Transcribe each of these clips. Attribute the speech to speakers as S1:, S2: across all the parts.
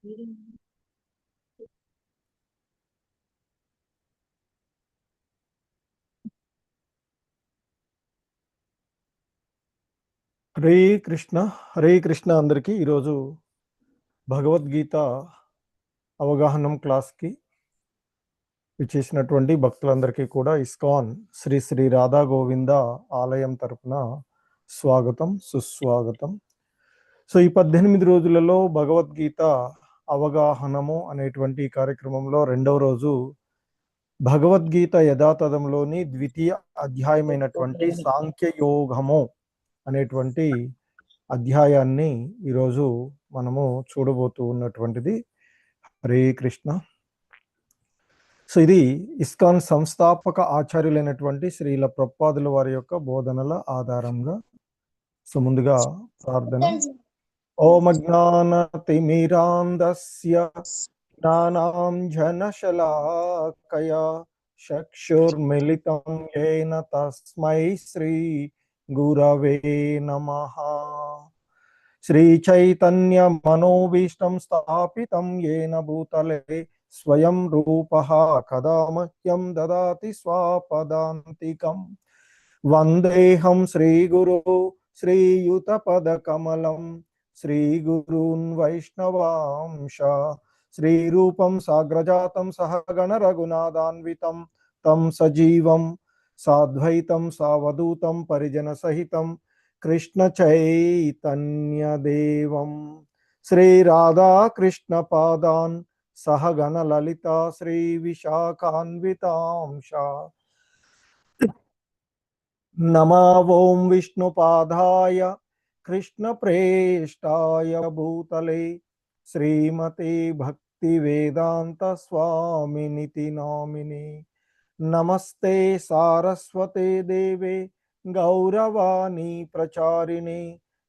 S1: హరే కృష్ణ హరే కృష్ణ అందరికీ ఈరోజు భగవద్గీత అవగాహనం క్లాస్కి విచ్చేసినటువంటి భక్తులందరికీ కూడా ఇస్కాన్ శ్రీ శ్రీ రాధా గోవింద ఆలయం తరపున స్వాగతం సుస్వాగతం. సో ఈ 18 రోజులలో భగవద్గీత అవగాహనము అనేటువంటి కార్యక్రమంలో రెండవ రోజు భగవద్గీత యథాతథంలోని ద్వితీయ అధ్యాయమైనటువంటి సాంఖ్యయోగము అనేటువంటి అధ్యాయాన్ని ఈరోజు మనము చూడబోతూ ఉన్నటువంటిది. హరే కృష్ణ. సో ఇది ఇస్కాన్ సంస్థాపక ఆచార్యులైనటువంటి శ్రీల ప్రభుపాదుల వారి యొక్క బోధనల ఆధారంగా. సో ముందుగా ప్రార్థన. ఓం అజ్ఞానతిమిరాంధస్య జ్ఞానాంజనశలాకయా చక్షుర్మిలితం యేన తస్మై శ్రీ గురవే నమః. శ్రీ చైతన్య మనోభీష్టం స్థాపితం యేన భూతలే స్వయం రూపః కదా మహ్యం దదాతి స్వపదాంతికం. వందేహం శ్రీగురు శ్రీయుతపదకమలం శ్రీగురూన్ వైష్ణవాంశ శ్రీరూపం సాగ్రజాతం సహగణ రఘునాథాన్వితం తం సజీవం సాద్వైతం సావధూతం పరిజన సహితం కృష్ణ చైతన్యదేవం శ్రీ రాధా కృష్ణ పాదాన్ సహగణ లలిత శ్రీ విశాఖాన్వితాంశ. నమో ఓం విష్ణుపాదాయ కృష్ణ ప్రేష్టాయ భూతలే శ్రీమతే భక్తి వేదాంత స్వామినితి నామిని. నమస్తే సారస్వతే దేవే గౌరవాణి ప్రచారిణి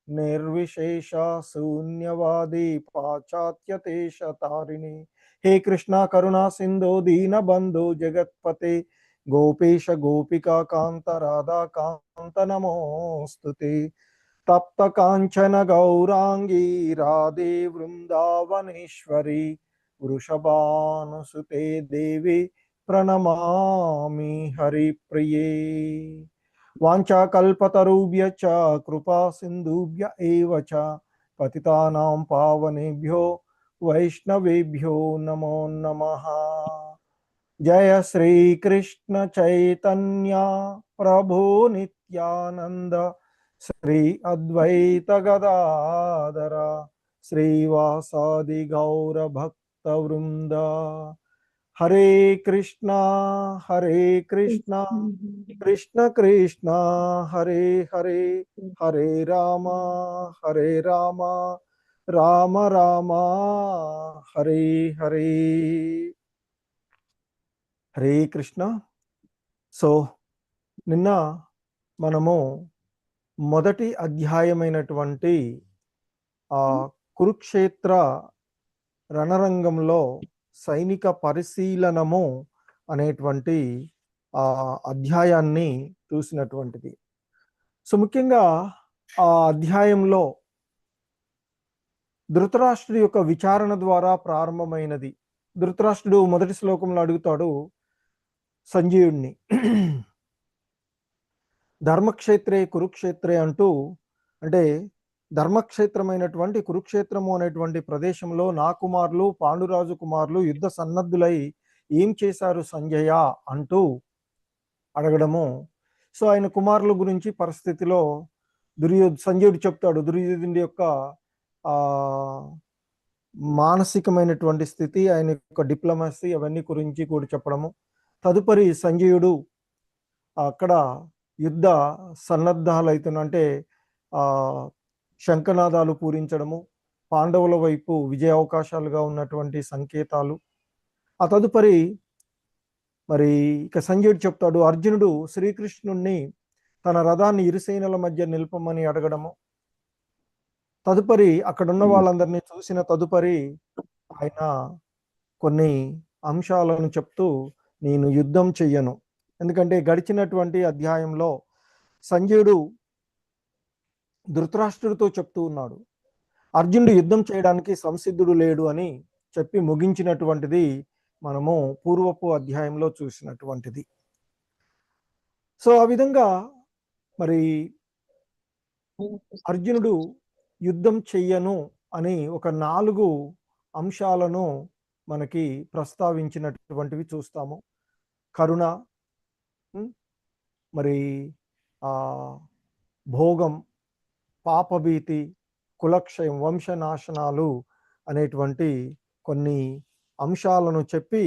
S1: నిర్విశేష శూన్యవాది పాశ్చాత్యదేశతారిణి. హే కృష్ణ కరుణా సింధో దీనబంధో జగత్పతే గోపేశ గోపికా కాంత రాధా కాంత నమోస్తుతే. తప్త కాంచన గౌరాంగీ రాధే వృందావనేశ్వరి వృషభానుసుతే దేవి ప్రణమామి హరిప్రియే. వాంఛాకల్పతరుభ్యశ్చ కృపా సింధుభ్య ఏవ చ పతితానాం పావనేభ్యో వైష్ణవేభ్యో నమో నమః. జయ శ్రీ కృష్ణ చైతన్య ప్రభు నిత్యానంద శ్రీ అద్వైత గదాధర శ్రీవాసాది గౌర భక్త వృంద. హరే కృష్ణ కృష్ణ కృష్ణ హరే హరే హరే రామ రామ రామ హరే హరే. హరే కృష్ణ. సో నిన్న మనము మొదటి అధ్యాయమైనటువంటి కురుక్షేత్ర రణరంగంలో సైనిక పరిశీలనము అనేటువంటి అధ్యాయాన్ని చూసినటువంటిది. సో ముఖ్యంగా ఆ అధ్యాయంలో ధృతరాష్ట్రుడి యొక్క విచారణ ద్వారా ప్రారంభమైనది. ధృతరాష్ట్రుడు మొదటి శ్లోకంలో అడుగుతాడు సంజయుడిని, ధర్మక్షేత్రే కురుక్షేత్రే అంటూ, అంటే ధర్మక్షేత్రమైనటువంటి కురుక్షేత్రము అనేటువంటి ప్రదేశంలో నా కుమారులు పాండురాజు కుమారులు యుద్ధ సన్నద్ధులై ఏం చేశారు సంజయ అంటూ అడగడము. సో ఆయన కుమారుల గురించి పరిస్థితిలో సంజయుడు చెప్తాడు దుర్యోధనుడి యొక్క మానసికమైనటువంటి స్థితి, ఆయన యొక్క డిప్లొమసీ అవన్నీ గురించి కూడా చెప్పడము. తదుపరి సంజయుడు అక్కడ యుద్ధ సన్నద్ధాలు అవుతున్న, అంటే శంఖనాదాలు పూరించడము, పాండవుల వైపు విజయ అవకాశాలుగా ఉన్నటువంటి సంకేతాలు. ఆ తదుపరి మరి ఇక సంజయుడు చెప్తాడు అర్జునుడు శ్రీకృష్ణుణ్ణి తన రథాన్ని ఇరుసేనల మధ్య నిల్పమని అడగడము. తదుపరి అక్కడున్న వాళ్ళందరినీ చూసిన తదుపరి ఆయన కొన్ని అంశాలను చెప్తూ నేను యుద్ధం చెయ్యను, ఎందుకంటే గడిచినటువంటి అధ్యాయంలో సంజయుడు ధృతరాష్ట్రుడితో చెప్తూ ఉన్నాడు అర్జునుడు యుద్ధం చేయడానికి సంసిద్ధుడు లేడు అని చెప్పి ముగించినటువంటిది మనము పూర్వపు అధ్యాయంలో చూసినటువంటిది. సో ఆ విధంగా మరి అర్జునుడు యుద్ధం చెయ్యను అని ఒక 4 అంశాలను మనకి ప్రస్తావించినటువంటివి చూస్తాము. కరుణ, మరి భోగం, పాపభీతి, కులక్షయం, వంశనాశనాలు అనేటువంటి కొన్ని అంశాలను చెప్పి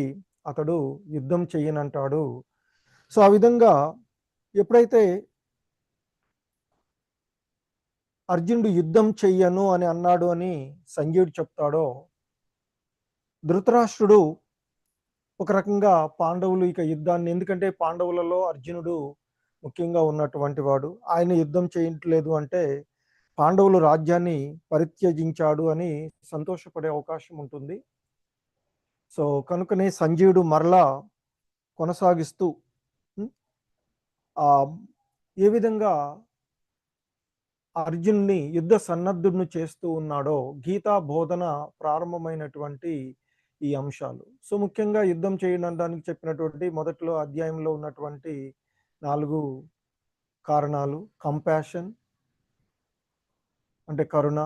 S1: అతడు యుద్ధం చెయ్యనంటాడు. సో ఆ విధంగా ఎప్పుడైతే అర్జునుడు యుద్ధం చెయ్యను అని అన్నాడు అని సంజయుడు చెప్తాడో, ధృతరాష్ట్రుడు ఒక రకంగా పాండవులు ఇక యుద్ధాన్ని, ఎందుకంటే పాండవులలో అర్జునుడు ముఖ్యంగా ఉన్నటువంటి వాడు, ఆయన యుద్ధం చేయట్లేదు అంటే పాండవులు రాజ్యాన్ని పరిత్యజించాడు అని సంతోషపడే అవకాశం ఉంటుంది. సో కనుకనే సంజయుడు మరలా కొనసాగిస్తూ ఏ విధంగా అర్జున్ని యుద్ధ సన్నద్ధుడిని చేస్తూ ఉన్నాడో గీతా బోధన ప్రారంభమైనటువంటి ఈ అంశాలు. సో ముఖ్యంగా యుద్ధం చేయడానికి చెప్పినటువంటి మొదట్లో అధ్యాయంలో ఉన్నటువంటి 4 కారణాలు: కంపాషన్ అంటే కరుణ,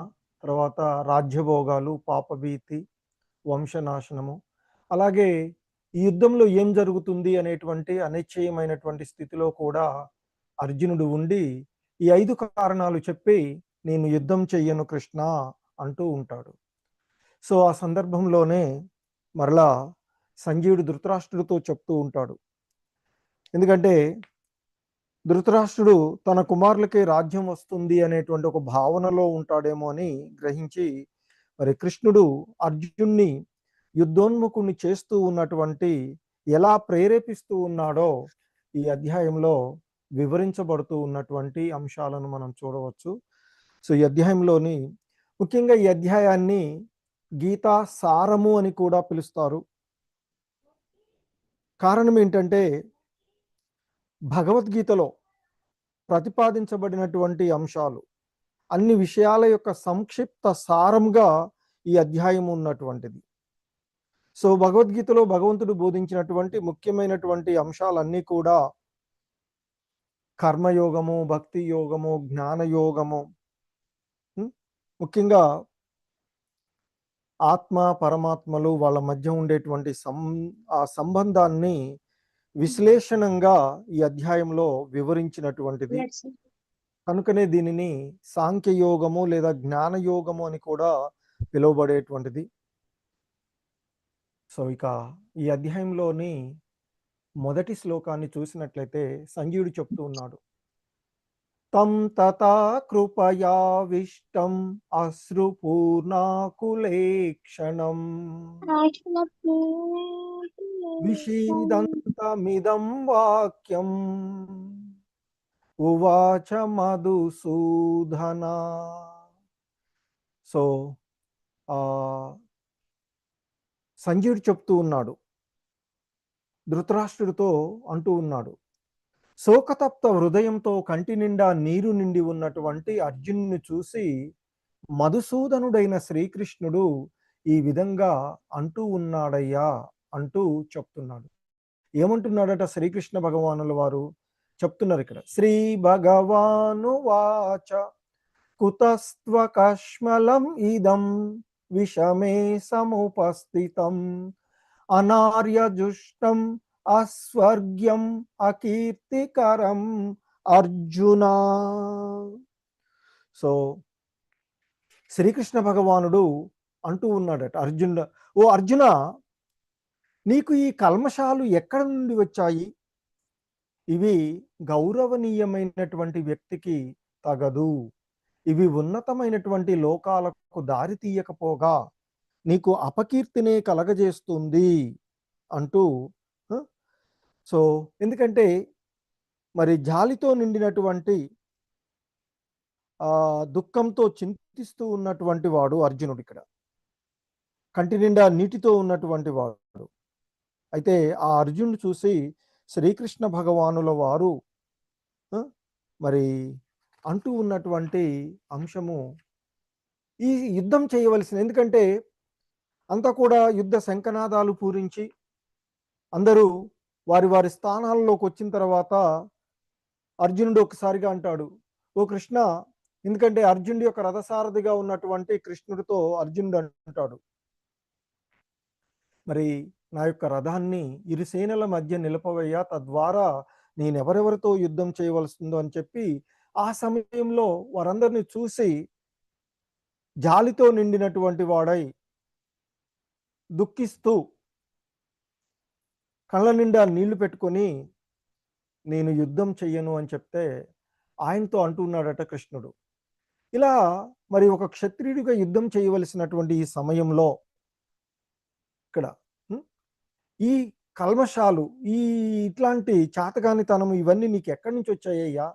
S1: తర్వాత రాజ్యభోగాలు, పాపభీతి, వంశనాశనము. అలాగే ఈ యుద్ధంలో ఏం జరుగుతుంది అనేటువంటి అనిశ్చయమైనటువంటి స్థితిలో కూడా అర్జునుడు ఉండి ఈ 5 కారణాలు చెప్పి నేను యుద్ధం చెయ్యను కృష్ణ అంటూ ఉంటాడు. సో ఆ సందర్భంలోనే మరలా సంజయుడు ధృతరాష్ట్రుడితో చెప్తూ ఉంటాడు. ఎందుకంటే ధృతరాష్ట్రుడు తన కుమారులకే రాజ్యం వస్తుంది అనేటువంటి ఒక భావనలో ఉంటాడేమో అని గ్రహించి మరి కృష్ణుడు అర్జున్ని యుద్ధోన్ముఖుని చేస్తూ ఉన్నటువంటి ఎలా ప్రేరేపిస్తూ ఉన్నాడో ఈ అధ్యాయంలో వివరించబడుతూ ఉన్నటువంటి అంశాలను మనం చూడవచ్చు. సో ఈ అధ్యాయంలోని ముఖ్యంగా ఈ అధ్యాయాన్ని గీతా సారము అని కూడా పిలుస్తారు. కారణం ఏంటంటే భగవద్గీతలో ప్రతిపాదించబడినటువంటి అంశాలు అన్ని విషయాల యొక్క సంక్షిప్త సారంగా ఈ అధ్యాయం ఉన్నటువంటిది. సో భగవద్గీతలో భగవంతుడు బోధించినటువంటి ముఖ్యమైనటువంటి అంశాలన్నీ కూడా కర్మయోగము, భక్తి యోగము, జ్ఞానయోగము, ముఖ్యంగా ఆత్మ పరమాత్మలు వాళ్ళ మధ్య ఉండేటువంటి ఆ సంబంధాన్ని విశ్లేషణంగా ఈ అధ్యాయంలో వివరించినటువంటిది. కనుకనే దీనిని సాంఖ్యయోగము లేదా జ్ఞానయోగము అని కూడా పిలువబడేటువంటిది. సో ఇక ఈ అధ్యాయంలోని మొదటి శ్లోకాన్ని చూసినట్లయితే సంజయుడు చెప్తూ ఉన్నాడు, తం తథా కృపయావిష్టం అశ్రుపూర్ణాకులేక్షణం విషీదంతమిదం వాక్యం ఉవాచ మధుసూదన. సో సంజయుడు చెప్తూ ఉన్నాడు, ధృతరాష్ట్రుడితో అంటూ ఉన్నాడు, శోకతప్త హృదయంతో కంటి నిండా నీరు నిండి ఉన్నటువంటి అర్జునుని చూసి మధుసూదనుడైన శ్రీకృష్ణుడు ఈ విధంగా అంటూ ఉన్నాడయ్యా అంటూ చెప్తున్నాడు. ఏమంటున్నాడట శ్రీకృష్ణ భగవానుల వారు చెప్తున్నారు ఇక్కడ, శ్రీ భగవాను వాచ కుతస్త్వ కష్మలం ఇదం విషమే సముపస్థితం అనార్యజుష్టం అస్వర్గ్యం అకీర్తికరం అర్జున. సో శ్రీకృష్ణ భగవానుడు అంటూ ఉన్నాడట అర్జునుడు, ఓ అర్జున, నీకు ఈ కల్మషాలు ఎక్కడ నుండి వచ్చాయి? ఇవి గౌరవనీయమైనటువంటి వ్యక్తికి తగదు, ఇవి ఉన్నతమైనటువంటి లోకాలకు దారి తీయకపోగా నీకు అపకీర్తినే కలగజేస్తుంది అంటూ. సో ఎందుకంటే మరి జాలితో నిండినటువంటి దుఃఖంతో చింతిస్తూ ఉన్నటువంటి వాడు అర్జునుడు, ఇక్కడ కంటి నిండా నీటితో ఉన్నటువంటి వాడు. అయితే ఆ అర్జునుడు చూసి శ్రీకృష్ణ భగవానుల వారు మరి అంటూ ఉన్నటువంటి అంశము ఈ యుద్ధం చేయవలసిన, ఎందుకంటే అంతా కూడా యుద్ధ శంఖనాదాలు పూరించి అందరూ వారి వారి స్థానాల్లోకి వచ్చిన తర్వాత అర్జునుడు ఒకసారిగా అంటాడు, ఓ కృష్ణ, ఎందుకంటే అర్జునుడి యొక్క రథసారథిగా ఉన్నటువంటి కృష్ణుడితో అర్జునుడు అంటాడు, మరి నా యొక్క రథాన్ని ఇరు సేనల మధ్య నిలపవయ్యా, తద్వారా నేనెవరెవరితో యుద్ధం చేయవలసిందో అని చెప్పి ఆ సమయంలో వారందరినీ చూసి జాలితో నిండినటువంటి వాడై దుఃఖిస్తూ కళ్ళ నిండా నీళ్లు పెట్టుకొని నేను యుద్ధం చెయ్యను అని చెప్తే ఆయనతో అంటున్నాడట కృష్ణుడు. ఇలా మరి ఒక క్షత్రియుడిగా యుద్ధం చేయవలసినటువంటి ఈ సమయంలో ఇక్కడ ఈ కల్మషాలు, ఈ ఇట్లాంటి చాతగానితనం ఇవన్నీ నీకు ఎక్కడి నుంచి వచ్చాయ్యా?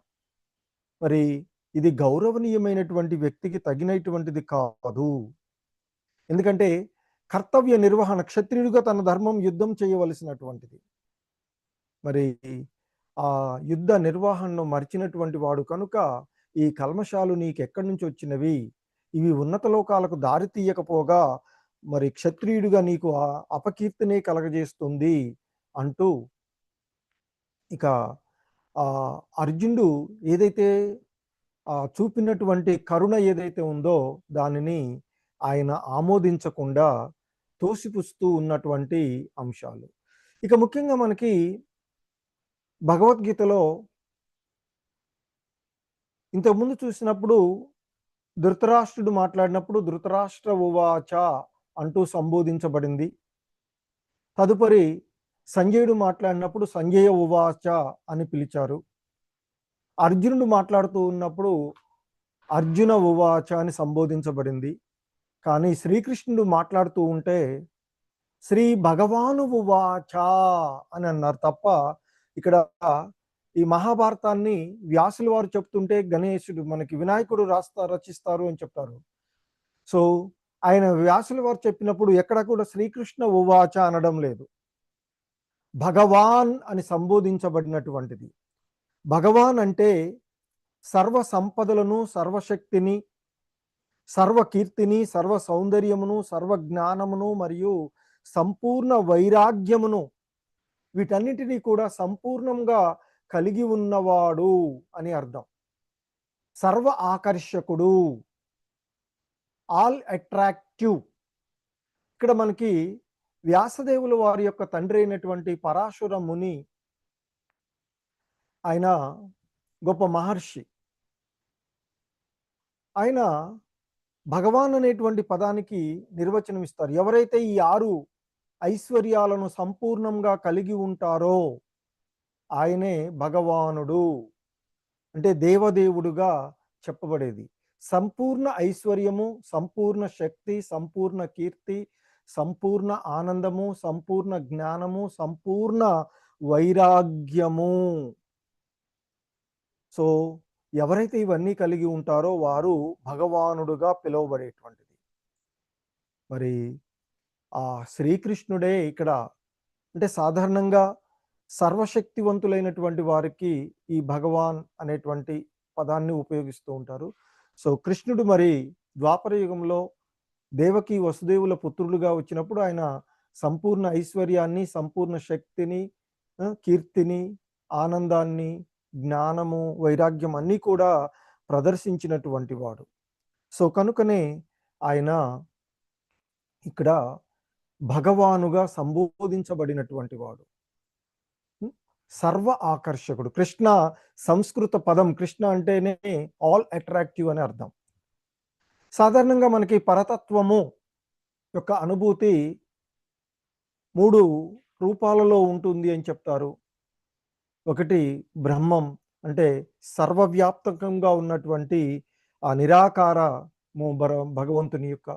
S1: మరి ఇది గౌరవనీయమైనటువంటి వ్యక్తికి తగినటువంటిది కాదు. ఎందుకంటే కర్తవ్య నిర్వహణ, క్షత్రియుడిగా తన ధర్మం యుద్ధం చేయవలసినటువంటిది. మరి ఆ యుద్ధ నిర్వహణను మర్చినటువంటి వాడు కనుక ఈ కల్మషాలు నీకెక్కడి నుంచి వచ్చినవి, ఇవి ఉన్నత లోకాలకు దారి తీయకపోగా మరి క్షత్రియుడిగా నీకు అపకీర్తినే కలగజేస్తుంది అంటూ ఇక అర్జునుడు ఏదైతే చూపినటువంటి కరుణ ఏదైతే ఉందో దానిని ఆయన ఆమోదించకుండా తోసిపుస్తూ ఉన్నటువంటి అంశాలు. ఇక ముఖ్యంగా మనకి భగవద్గీతలో ఇంతకుముందు చూసినప్పుడు ధృతరాష్ట్రుడు మాట్లాడినప్పుడు ధృతరాష్ట్ర ఉవాచ అంటూ సంబోధించబడింది. తదుపరి సంజయుడు మాట్లాడినప్పుడు సంజయ ఉవాచ అని పిలిచారు. అర్జునుడు మాట్లాడుతూ ఉన్నప్పుడు అర్జున ఉవాచ అని సంబోధించబడింది. కానీ శ్రీకృష్ణుడు మాట్లాడుతూ ఉంటే శ్రీ భగవాను ఉవాచ అని అన్నారు తప్ప, ఇక్కడ ఈ మహాభారతాన్ని వ్యాసుల వారు చెప్తుంటే గణేశుడు మనకి వినాయకుడు రచిస్తారు అని చెప్తారు. సో ఆయన వ్యాసుల వారు చెప్పినప్పుడు ఎక్కడ కూడా శ్రీకృష్ణ ఉవాచ అనడం లేదు, భగవాన్ అని సంబోధించబడినటువంటిది. భగవాన్ అంటే సర్వ సంపదలను, సర్వశక్తిని, సర్వకీర్తిని, సర్వ సౌందర్యమును, సర్వ జ్ఞానమును మరియు సంపూర్ణ వైరాగ్యమును, వీటన్నిటినీ కూడా సంపూర్ణంగా కలిగి ఉన్నవాడు అని అర్థం. సర్వ ఆకర్షకుడు, ఆల్ అట్రాక్టివ్. ఇక్కడ మనకి వ్యాసదేవుల వారి యొక్క తండ్రి అయినటువంటి పరాశుర ముని, ఆయన గొప్ప మహర్షి. ఆయన భగవాన్ అనేటువంటి పదానికి నిర్వచనం ఇస్తారు. ఎవరైతే ఈ 6 ఐశ్వర్యాలను సంపూర్ణంగా కలిగి ఉంటారో ఆయనే భగవానుడు, అంటే దేవదేవుడుగా చెప్పబడేది. సంపూర్ణ ఐశ్వర్యము, సంపూర్ణ శక్తి, సంపూర్ణ కీర్తి, సంపూర్ణ ఆనందము, సంపూర్ణ జ్ఞానము, సంపూర్ణ వైరాగ్యము. సో ఎవరైతే ఇవన్నీ కలిగి ఉంటారో వారు భగవానుడుగా పిలువబడేటువంటిది. మరి ఆ శ్రీకృష్ణుడే ఇక్కడ, అంటే సాధారణంగా సర్వశక్తివంతులైనటువంటి వారికి ఈ భగవాన్ అనేటువంటి పదాన్ని ఉపయోగిస్తూ ఉంటారు. సో కృష్ణుడు మరి ద్వాపర యుగంలో దేవకి వసుదేవుల పుత్రులుగా వచ్చినప్పుడు ఆయన సంపూర్ణ ఐశ్వర్యాన్ని, సంపూర్ణ శక్తిని, కీర్తిని, ఆనందాన్ని, జ్ఞానము, వైరాగ్యం అన్నీ కూడా ప్రదర్శించినటువంటి వాడు. సో కనుకనే ఆయన ఇక్కడ భగవానుగా సంబోధించబడినటువంటి వాడు. సర్వ ఆకర్షకుడు. కృష్ణ సంస్కృత పదం, కృష్ణ అంటేనే ఆల్ అట్రాక్టివ్ అని అర్థం. సాధారణంగా మనకి పరతత్వము యొక్క అనుభూతి 3 రూపాలలో ఉంటుంది అని చెప్తారు. ఒకటి బ్రహ్మం, అంటే సర్వవ్యాప్తంగా ఉన్నటువంటి ఆ నిరాకార భగవంతుని యొక్క.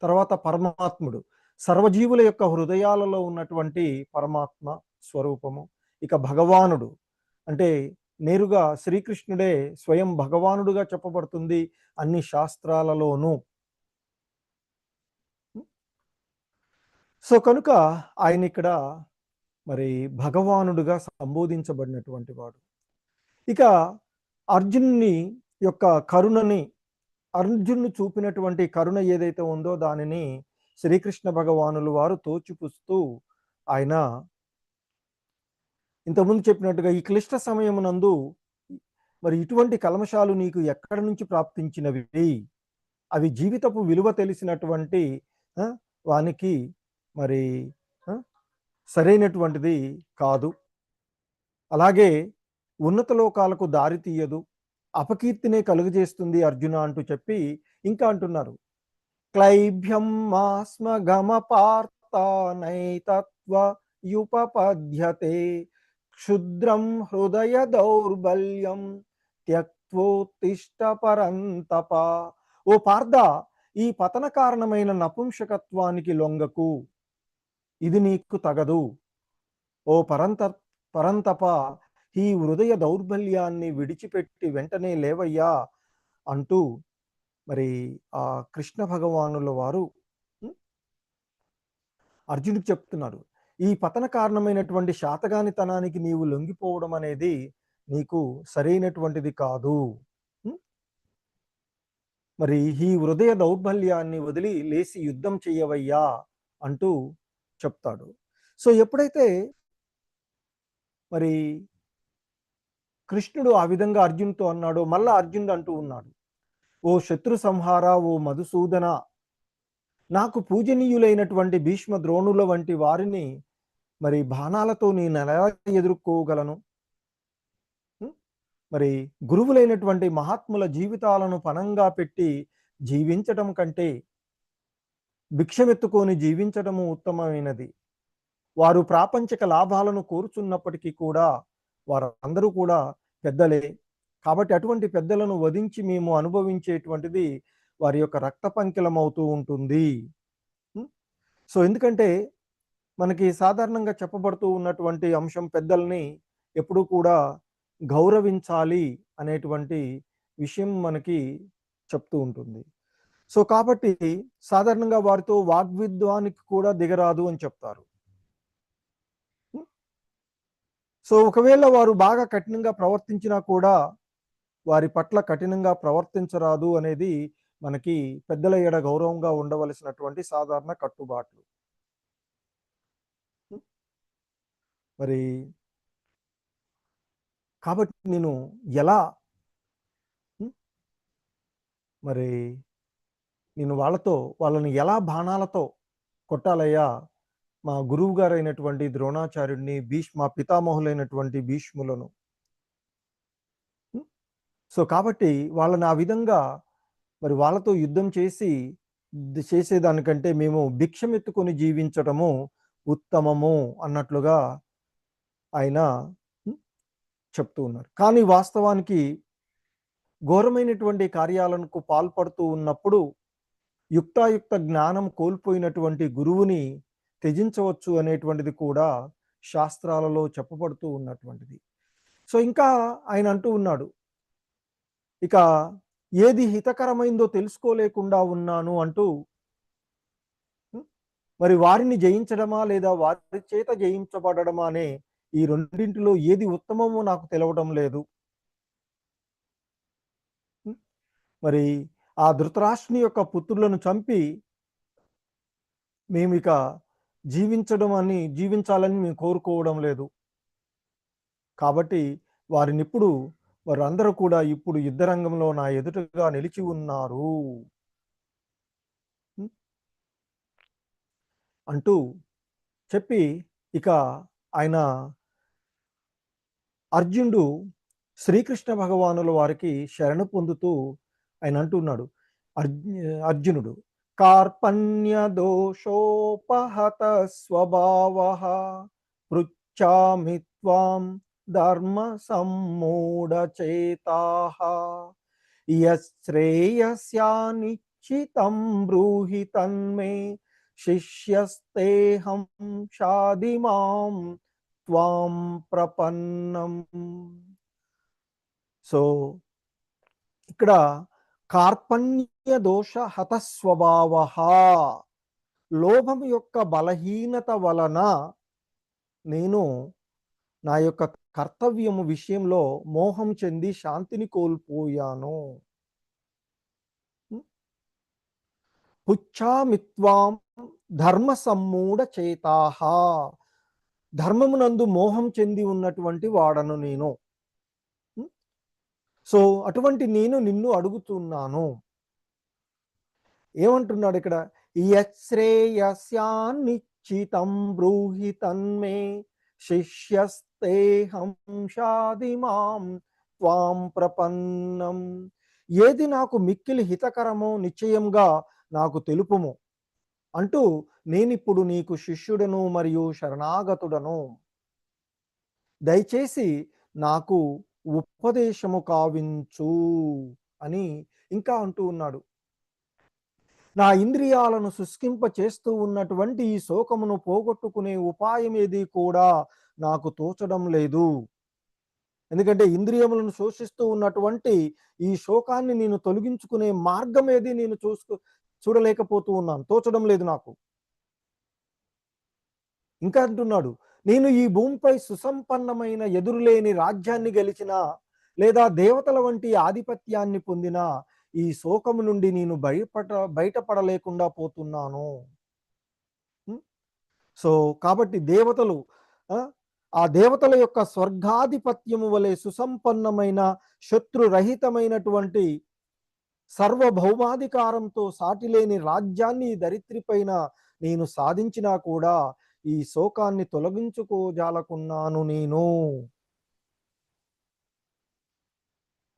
S1: తర్వాత పరమాత్ముడు, సర్వజీవుల యొక్క హృదయాలలో ఉన్నటువంటి పరమాత్మ స్వరూపము. ఇక భగవానుడు అంటే నేరుగా శ్రీకృష్ణుడే స్వయం భగవానుడుగా చెప్పబడుతుంది అన్ని శాస్త్రాలలోనూ. సో కనుక ఆయన ఇక్కడ మరి భగవానుడుగా సంబోధించబడినటువంటి వాడు. ఇక అర్జునుని యొక్క కరుణని అర్జునుడు చూపినటువంటి కరుణ ఏదైతే ఉందో దానిని శ్రీకృష్ణ భగవానులు వారు తోచిపుస్తూ ఆయన ఇంతకుముందు చెప్పినట్టుగా ఈ క్లిష్ట సమయమునందు మరి ఇటువంటి కల్మషాలు నీకు ఎక్కడి నుంచి ప్రాప్తించినవి, అవి జీవితపు విలువ తెలిసినటువంటి వానికి మరి సరైనటువంటిది కాదు. అలాగే ఉన్నత లోకాలకు దారి తీయదు, అపకీర్తినే కలుగజేస్తుంది అర్జున అంటూ చెప్పి ఇంకా అంటున్నారు, క్లైభ్యం మాస్మగమ పార్థ నైతత్వ యుపపద్యతే క్షుద్రం హృదయ దౌర్బల్యం త్యక్తోత్తిష్ట పరంతప. ఓ పార్థ, ఈ పతన కారణమైన నపుంసకత్వానికి లొంగకు, ఇది నీకు తగదు. ఓ పరంతప, ఈ హృదయ దౌర్బల్యాన్ని విడిచిపెట్టి వెంటనే లేవయ్యా అంటూ మరి ఆ కృష్ణ భగవానుల వారు అర్జునుడికి చెప్తున్నారు, ఈ పతన కారణమైనటువంటి శాతగానితనానికి నీవు లొంగిపోవడం అనేది నీకు సరైనటువంటిది కాదు. మరి ఈ హృదయ దౌర్బల్యాన్ని వదిలి లేచి యుద్ధం చెయ్యవయ్యా అంటూ చెప్తాడు. సో ఎప్పుడైతే మరి కృష్ణుడు ఆ విధంగా అర్జునుతో అన్నాడో మళ్ళా అర్జునుడు అంటూ ఉన్నాడు, ఓ శత్రు సంహార, ఓ మధుసూదన, నాకు పూజనీయులైనటువంటి భీష్మ ద్రోణుల వంటి వారిని మరి బాణాలతో నేను ఎలా ఎదుర్కోగలను? మరి గురువులైనటువంటి మహాత్ముల జీవితాలను పణంగా పెట్టి జీవించటం కంటే భిక్షమెత్తుకొని జీవించటము ఉత్తమమైనది. వారు ప్రాపంచిక లాభాలను కోరుచున్నప్పటికీ కూడా వారందరూ కూడా పెద్దలే. కాబట్టి అటువంటి పెద్దలను వధించి మేము అనుభవించేటువంటిది వారి యొక్క రక్త పంకిలమవుతూ ఉంటుంది. సో ఎందుకంటే మనకి సాధారణంగా చెప్పబడుతూ ఉన్నటువంటి అంశం, పెద్దల్ని ఎప్పుడూ కూడా గౌరవించాలి అనేటువంటి విషయం మనకి చెప్తూ ఉంటుంది. సో కాబట్టి సాధారణంగా వారితో వాగ్విద్వానికి కూడా దిగరాదు అని చెప్తారు. సో ఒకవేళ వారు బాగా కఠినంగా ప్రవర్తించినా కూడా వారి పట్ల కఠినంగా ప్రవర్తించరాదు అనేది మనకి పెద్దల ఎడ గౌరవంగా ఉండవలసినటువంటి సాధారణ కట్టుబాట్లు. మరి కాబట్టి నేను ఎలా మరి నేను వాళ్ళని ఎలా బాణాలతో కొట్టాలయ్యా, మా గురువు గారైనటువంటి ద్రోణాచార్యుడిని, మా పితామహులైనటువంటి భీష్ములను. సో కాబట్టి వాళ్ళని ఆ విధంగా మరి వాళ్ళతో యుద్ధం చేసేదానికంటే మేము భిక్షమెత్తుకొని జీవించటము ఉత్తమము అన్నట్లుగా ఆయన చెప్తూ ఉన్నారు. కానీ వాస్తవానికి ఘోరమైనటువంటి కార్యాలకు పాల్పడుతూ ఉన్నప్పుడు యుక్తాయుక్త జ్ఞానం కోల్పోయినటువంటి గురువుని త్యజించవచ్చు అనేటువంటిది కూడా శాస్త్రాలలో చెప్పబడుతూ ఉన్నటువంటిది. సో ఇంకా ఆయన అంటూ ఉన్నాడు, ఇక ఏది హితకరమైందో తెలుసుకోలేకుండా ఉన్నాను అంటూ, మరి వారిని జయించడమా లేదా వారి చేత జయించబడడమా అనే ఈ రెండింటిలో ఏది ఉత్తమమో నాకు తెలవడం లేదు. మరి ఆ ధృతరాష్ట్రుని యొక్క పుత్రులను చంపి మేము ఇక జీవించాలని మేము కోరుకోవడం లేదు. కాబట్టి వారందరూ కూడా ఇప్పుడు యుద్ధరంగంలో నా ఎదుటగా నిలిచి ఉన్నారు అంటూ చెప్పి ఇక ఆయన అర్జునుడు శ్రీకృష్ణ భగవానుల వారికి శరణు పొందుతూ ఆయన అంటున్నాడు, అర్జునుడు కార్పణ్య దోషోపహత స్వభావః పృచ్ఛామి త్వాం ధర్మ సమ్మూఢచేతాః యశ్రేయస్యానిశ్చితం బ్రూహి తన్మే శిష్యస్తేహం షాదిమాం త్వాం ప్రపన్నం. సో ఇక్కడ కార్పణ్య దోష హత స్వభావః, లోభం యొక్క బలహీనత వలన నేను నా యొక్క కర్తవ్యము విషయంలో మోహం చెంది శాంతిని కోల్పోయాను. పుచ్చామిత్వాం ధర్మ సమ్మూఢ చేతాహ, ధర్మమునందు మోహం చెంది ఉన్నటువంటి వాడను నేను. సో అటువంటి నేను నిన్ను అడుగుతున్నాను. ఏమంటున్నాడు ఇక్కడ? యశ్రేయస్యాన్నిశ్చితం బ్రూహి తన్మే శిష్యస్తేహం షాదిమాం త్వాం ప్రపన్నం. ఏది నాకు మిక్కిలి హితకరమో నిశ్చయంగా నాకు తెలుపుము అంటూ నేనిప్పుడు నీకు శిష్యుడను మరియు శరణాగతుడను. దయచేసి నాకు ఉపదేశము కావించు అని ఇంకా అంటూ ఉన్నాడు. నా ఇంద్రియాలను శుష్కింప చేస్తూ ఉన్నటువంటి ఈ శోకమును పోగొట్టుకునే ఉపాయం ఏది కూడా నాకు తోచడం లేదు. ఎందుకంటే ఇంద్రియములను శోషిస్తూ ఉన్నటువంటి ఈ శోకాన్ని నేను తొలగించుకునే మార్గం ఏది నేను చూడలేకపోతూ ఉన్నాను, తోచడం లేదు నాకు. ఇంకా అంటున్నాడు, నేను ఈ భూమిపై సుసంపన్నమైన ఎదురులేని రాజ్యాన్ని గెలిచిన లేదా దేవతల వంటి ఆధిపత్యాన్ని పొందిన ఈ శోకము నుండి నేను బయటపడలేకుండా పోతున్నాను. సో కాబట్టి దేవతలు ఆ దేవతల యొక్క స్వర్గాధిపత్యము వలె సుసంపన్నమైన శత్రురహితమైనటువంటి సర్వభౌమాధికారంతో సాటిలేని రాజ్యాన్ని దరిత్రి పైన నేను సాధించినా కూడా ఈ శోకాన్ని తొలగించుకోజాలకున్నాను నేను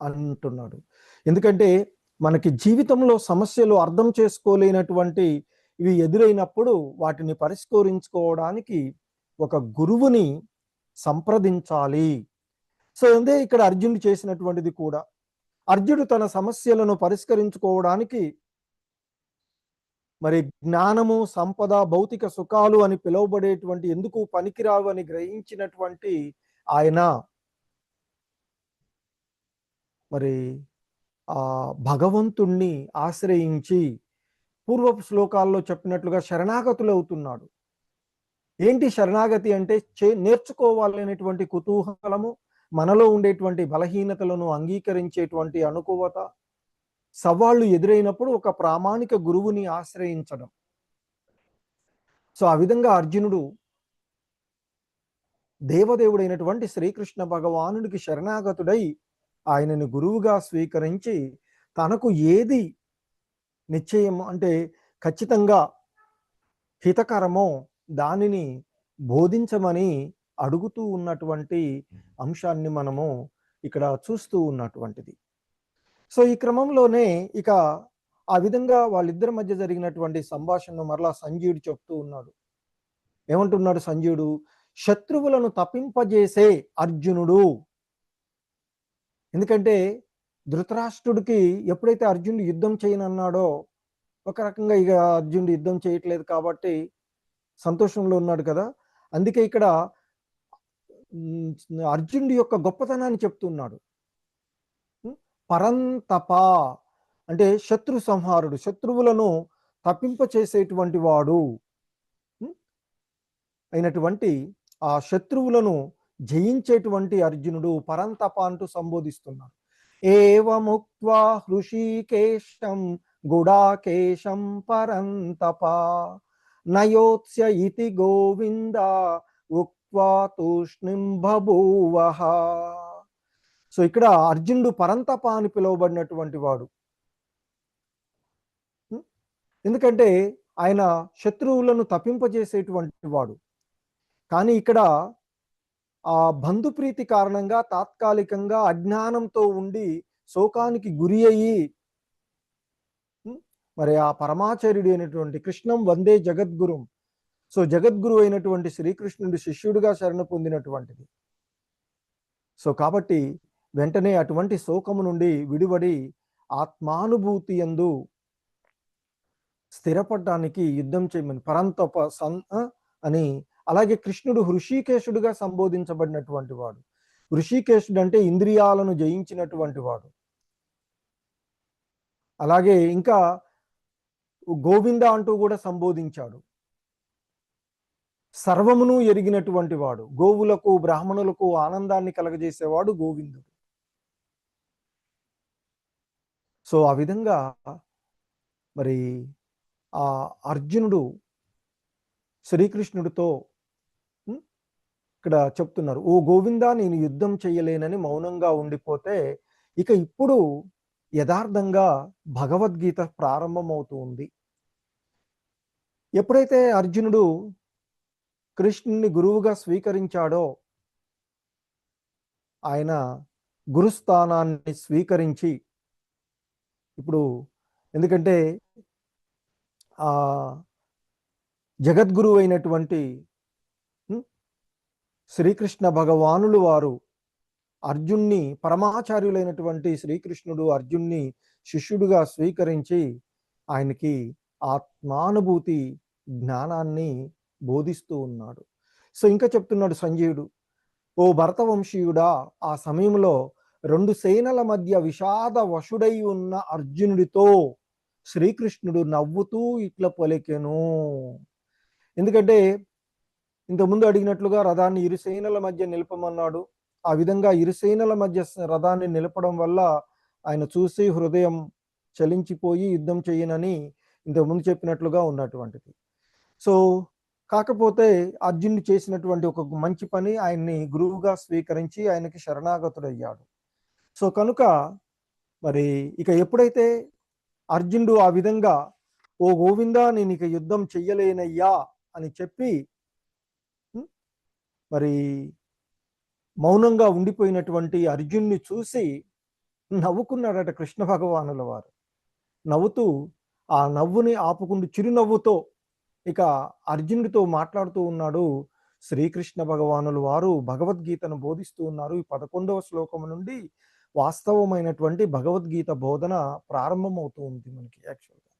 S1: అంటున్నాడు. ఎందుకంటే మనకి జీవితంలో సమస్యలు అర్థం చేసుకోలేనటువంటి ఇవి ఎదురైనప్పుడు వాటిని పరిష్కరించుకోవడానికి ఒక గురువుని సంప్రదించాలి. సో అదే ఇక్కడ అర్జునుడు చేసినటువంటిది కూడా. అర్జునుడు తన సమస్యలను పరిష్కరించుకోవడానికి మరి జ్ఞానము, సంపద, భౌతిక సుఖాలు అని పిలువబడేటువంటి ఎందుకు పనికిరావు అని గ్రహించినటువంటి ఆయన మరి ఆ భగవంతుణ్ణి ఆశ్రయించి పూర్వపు శ్లోకాల్లో చెప్పినట్లుగా శరణాగతులు అవుతున్నాడు. ఏంటి శరణాగతి అంటే? నేర్చుకోవాలనేటువంటి కుతూహలము, మనలో ఉండేటువంటి బలహీనతలను అంగీకరించేటువంటి అనుకూవత, సవాళ్లు ఎదురైనప్పుడు ఒక ప్రామాణిక గురువుని ఆశ్రయించడం. సో ఆ విధంగా అర్జునుడు దేవదేవుడైనటువంటి శ్రీకృష్ణ భగవానుడికి శరణాగతుడై ఆయనను గురువుగా స్వీకరించి తనకు ఏది నిశ్చయం అంటే ఖచ్చితంగా హితకరమో దానిని బోధించమని అడుగుతూ ఉన్నటువంటి అంశాన్ని మనము ఇక్కడ చూస్తూ ఉన్నటువంటిది. సో ఈ క్రమంలోనే ఇక ఆ విధంగా వాళ్ళిద్దరి మధ్య జరిగినటువంటి సంభాషణను మరలా సంజీవుడు చెప్తూ ఉన్నాడు. ఏమంటున్నాడు సంజీవుడు? శత్రువులను తప్పింపజేసే అర్జునుడు. ఎందుకంటే ధృతరాష్ట్రుడికి ఎప్పుడైతే అర్జునుడు యుద్ధం చేయనన్నాడో ఒక రకంగా ఇక అర్జునుడు యుద్ధం చేయట్లేదు కాబట్టి సంతోషంలో ఉన్నాడు కదా. అందుకే ఇక్కడ అర్జునుడి యొక్క గొప్పతనాన్ని చెప్తున్నాడు. పరంతప అంటే శత్రు సంహారుడు, శత్రువులను తప్పింపచేసేటువంటి వాడు అయినటువంటి ఆ శత్రువులను జయించేటువంటి అర్జునుడు పరంతప అంటూ సంబోధిస్తున్నాడు. ఏవముక్త్వా హృషీకేశం గుడాకేశం పరంతప నయోత్స్య ఇతి గోవింద ఉక్త్వా తూష్ణిం బభూవః. సో ఇక్కడ అర్జునుడు పరంతప అని పిలువబడినటువంటి వాడు. ఎందుకంటే ఆయన శత్రువులను తప్పింపజేసేటువంటి వాడు. కానీ ఇక్కడ ఆ బంధుప్రీతి కారణంగా తాత్కాలికంగా అజ్ఞానంతో ఉండి శోకానికి గురి అయ్యి మరి ఆ పరమాచార్యుడు అయినటువంటి కృష్ణం వందే జగద్గురుం, సో జగద్గురు అయినటువంటి శ్రీకృష్ణుడి శిష్యుడిగా శరణ పొందినటువంటిది. సో కాబట్టి వెంటనే అటువంటి శోకము నుండి విడివడి ఆత్మానుభూతి యందు స్థిరపడడానికి యుద్ధం చేయమని పరంతప అని. అలాగే కృష్ణుడు హృషికేశుడుగా సంబోధించబడినటువంటి వాడు. హృషికేశుడు అంటే ఇంద్రియాలను జయించినటువంటి వాడు. అలాగే ఇంకా గోవింద అంటూ కూడా సంబోధించాడు. సర్వమును ఎరిగినటువంటి వాడు, గోవులకు బ్రాహ్మణులకు ఆనందాన్ని కలగజేసేవాడు గోవిందుడు. సో ఆ విధంగా మరి ఆ అర్జునుడు శ్రీకృష్ణుడితో ఉమ్, ఇక్కడ చెప్తున్నారు, ఓ గోవిందా నేను యుద్ధం చేయలేనని మౌనంగా ఉండిపోతే ఇక ఇప్పుడు యథార్థంగా భగవద్గీత ప్రారంభమవుతూ ఉంది. ఎప్పుడైతే అర్జునుడు కృష్ణుని గురువుగా స్వీకరించాడో ఆయన గురుస్థానాన్ని స్వీకరించి ఇప్పుడు ఎందుకంటే ఆ జగద్గురు అయినటువంటి ఉమ్, శ్రీకృష్ణ భగవానులు వారు అర్జున్ని పరమాచార్యులైనటువంటి శ్రీకృష్ణుడు అర్జున్ని శిష్యుడిగా స్వీకరించి ఆయనకి ఆత్మానుభూతి జ్ఞానాన్ని బోధిస్తూ ఉన్నాడు. సో ఇంకా చెప్తున్నాడు సంజీవుడు, ఓ భరతవంశీయుడా, ఆ సమయంలో రెండు సేనల మధ్య విషాద వశుడై ఉన్న అర్జునుడితో శ్రీకృష్ణుడు నవ్వుతూ ఇట్లా పలికెను. ఎందుకంటే ఇంతకుముందు అడిగినట్లుగా రథాన్ని ఇరు సేనల మధ్య నిలపమన్నాడు. ఆ విధంగా ఇరు సేనల మధ్య రథాన్ని నిలపడం వల్ల ఆయన చూసి హృదయం చలించిపోయి యుద్ధం చేయనని ఇంతకుముందు చెప్పినట్లుగా ఉన్నటువంటిది. సో కాకపోతే అర్జునుడు చేసినటువంటి ఒక మంచి పని, ఆయన్ని గురువుగా స్వీకరించి ఆయనకి శరణాగతుడయ్యాడు. సో కనుక మరి ఇక ఎప్పుడైతే అర్జునుడు ఆ విధంగా ఓ గోవిందా నేను ఇక యుద్ధం చెయ్యలేనయ్యా అని చెప్పి మరి మౌనంగా ఉండిపోయినటువంటి అర్జున్ని చూసి నవ్వుకున్నాడట కృష్ణ భగవానుల వారు. నవ్వుతూ ఆ నవ్వుని ఆపుకుంటూ చిరునవ్వుతో ఇక అర్జునుడితో మాట్లాడుతూ ఉన్నాడు. శ్రీకృష్ణ భగవానులు వారు భగవద్గీతను బోధిస్తూ ఉన్నారు. ఈ 11వ శ్లోకం నుండి వాస్తవమైనటువంటి భగవద్గీత బోధన ప్రారంభమవుతూ ఉంది మనకి యాక్చువల్గా.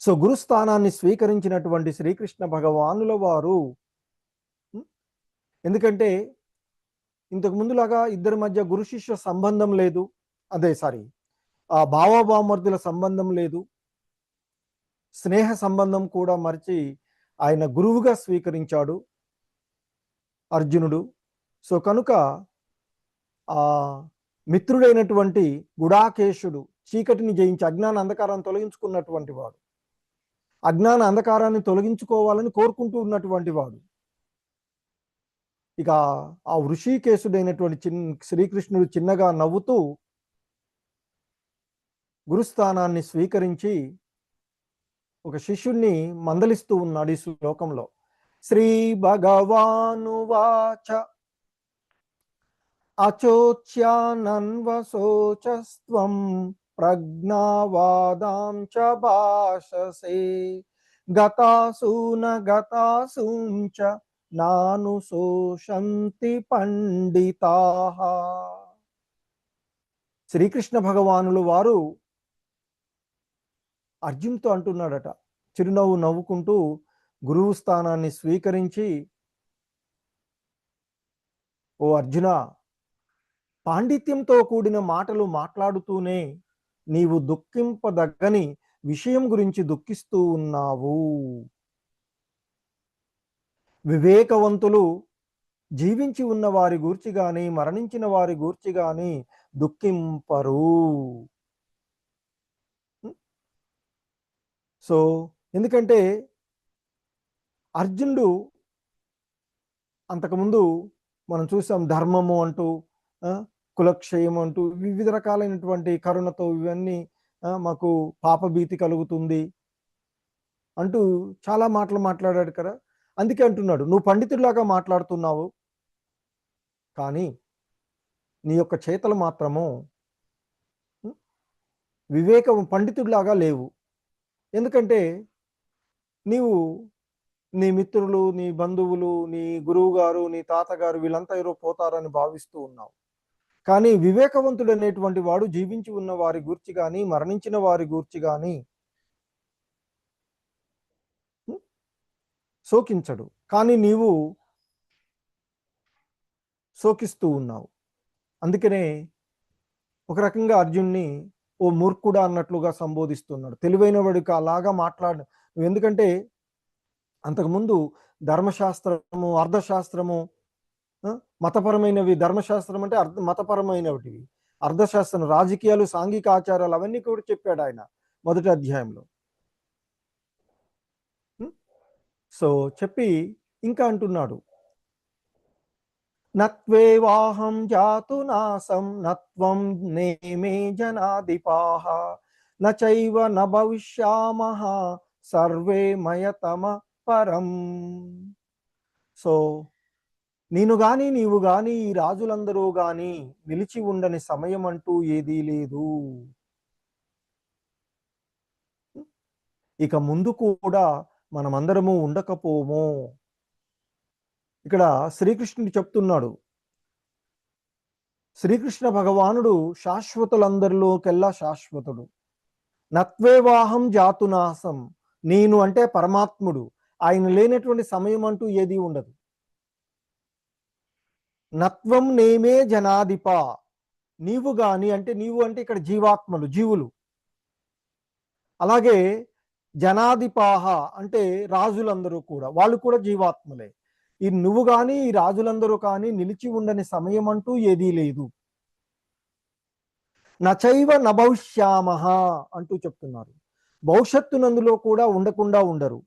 S1: సో గురుస్థానాన్ని స్వీకరించినటువంటి శ్రీకృష్ణ భగవానుల వారు ఎందుకంటే ఇంతకు ముందులాగా ఇద్దరి మధ్య గురు శిష్య సంబంధం లేదు, ఆ భావబామర్దుల సంబంధం లేదు, స్నేహ సంబంధం కూడా మరిచి ఆయన గురువుగా స్వీకరించాడు అర్జునుడు. సో కనుక ఆ మిత్రుడైనటువంటి గుడాకేశుడు చీకటిని జయించి అజ్ఞాన అంధకారాన్ని తొలగించుకున్నటువంటి వాడు, అజ్ఞాన అంధకారాన్ని తొలగించుకోవాలని కోరుకుంటూ ఉన్నటువంటి వాడు, ఇక ఆ ఋషికేశుడైనటువంటి శ్రీకృష్ణుడు చిన్నగా నవ్వుతూ గురుస్థానాన్ని స్వీకరించి ఒక శిష్యుణ్ణి మందలిస్తూ ఉన్నాడు ఈ శ్లోకంలో. శ్రీ భగవానువాచ అచోచ్యానన్వశోచస్త్వం ప్రజ్ఞావాదాం చ భాషసే గతాసూన గతాసూంచ నాను శోషంతి పండితాః. శ్రీకృష్ణ భగవానులు వారు అర్జున్తో అంటున్నాడట, చిరునవ్వు నవ్వుకుంటూ గురువు స్థానాన్ని స్వీకరించి, ఓ అర్జున, పాండిత్యంతో కూడిన మాటలు మాట్లాడుతూనే నీవు దుఃఖింపదగ్గని విషయం గురించి దుఃఖిస్తూ ఉన్నావు. వివేకవంతులు జీవించి ఉన్న వారి గూర్చి గాని మరణించిన వారి గూర్చి గాని దుఃఖింపరు. సో ఎందుకంటే అర్జునుడు అంతకుముందు మనం చూసాం ధర్మము అంటూ కులక్షయం అంటూ వివిధ రకాలైనటువంటి కరుణతో ఇవన్నీ మాకు పాపభీతి కలుగుతుంది అంటూ చాలా మాటలు మాట్లాడాడు కదా. అందుకే అంటున్నాడు, నువ్వు పండితుడిలాగా మాట్లాడుతున్నావు కానీ నీ యొక్క చేతలు మాత్రము వివేకం పండితుడిలాగా లేవు. ఎందుకంటే నీవు నీ మిత్రులు, నీ బంధువులు, నీ గురువు గారు, నీ తాతగారు వీళ్ళంతా ఎవరో పోతారని భావిస్తూ ఉన్నావు. కానీ వివేకవంతుడు అనేటువంటి వాడు జీవించి ఉన్న వారి గూర్చి కానీ మరణించిన వారి గూర్చి కానీ శోకించడు. కానీ నీవు శోకిస్తూ ఉన్నావు. అందుకనే ఒక రకంగా అర్జున్ని ఓ మూర్ఖుడా అన్నట్లుగా సంబోధిస్తున్నాడు. తెలివైన వాడికి అలాగా మాట్లాడు. ఎందుకంటే అంతకుముందు ధర్మశాస్త్రము, అర్థశాస్త్రము, మతపరమైనవి. ధర్మశాస్త్రం అంటే మతపరమైనవి, అర్థశాస్త్రం రాజకీయాలు, సాంఘిక ఆచారాలు అవన్నీ కూడా చెప్పాడు ఆయన మొదటి అధ్యాయంలో. సో చెప్పి ఇంకా అంటున్నాడు, నత్వేవాహం జాతు నాసం నత్వం నేమే జనాధిపాః నచైవ న భవిష్యామః సర్వే మయతమ పరం. సో నేను గాని నీవు గాని ఈ రాజులందరూ గాని నిలిచి ఉండని సమయం అంటూ ఏదీ లేదు. ఇక ముందు కూడా మనమందరము ఉండకపోము. ఇక్కడ శ్రీకృష్ణుడు చెప్తున్నాడు, శ్రీకృష్ణ భగవానుడు శాశ్వతులందరిలోకెల్లా శాశ్వతుడు. నత్వేవాహం జాతునాసం, నేను అంటే పరమాత్ముడు, ఆయన లేనటువంటి సమయం అంటూ ఏదీ ఉండదు. నత్వం నేమే జనాధిప, నీవు గాని అంటే నీవు అంటే ఇక్కడ జీవాత్మలు, జీవులు. అలాగే జనాధిపాహ అంటే రాజులందరూ కూడా, వాళ్ళు కూడా జీవాత్మలే. ఈ నువ్వు కానీ ఈ రాజులందరూ కానీ నిలిచి ఉండని సమయం అంటూ ఏదీ లేదు. నచైవ నభవిష్యామః అంటూ చెప్తున్నారు, భవిష్యత్తునందులో కూడా ఉండకుండా ఉండరు.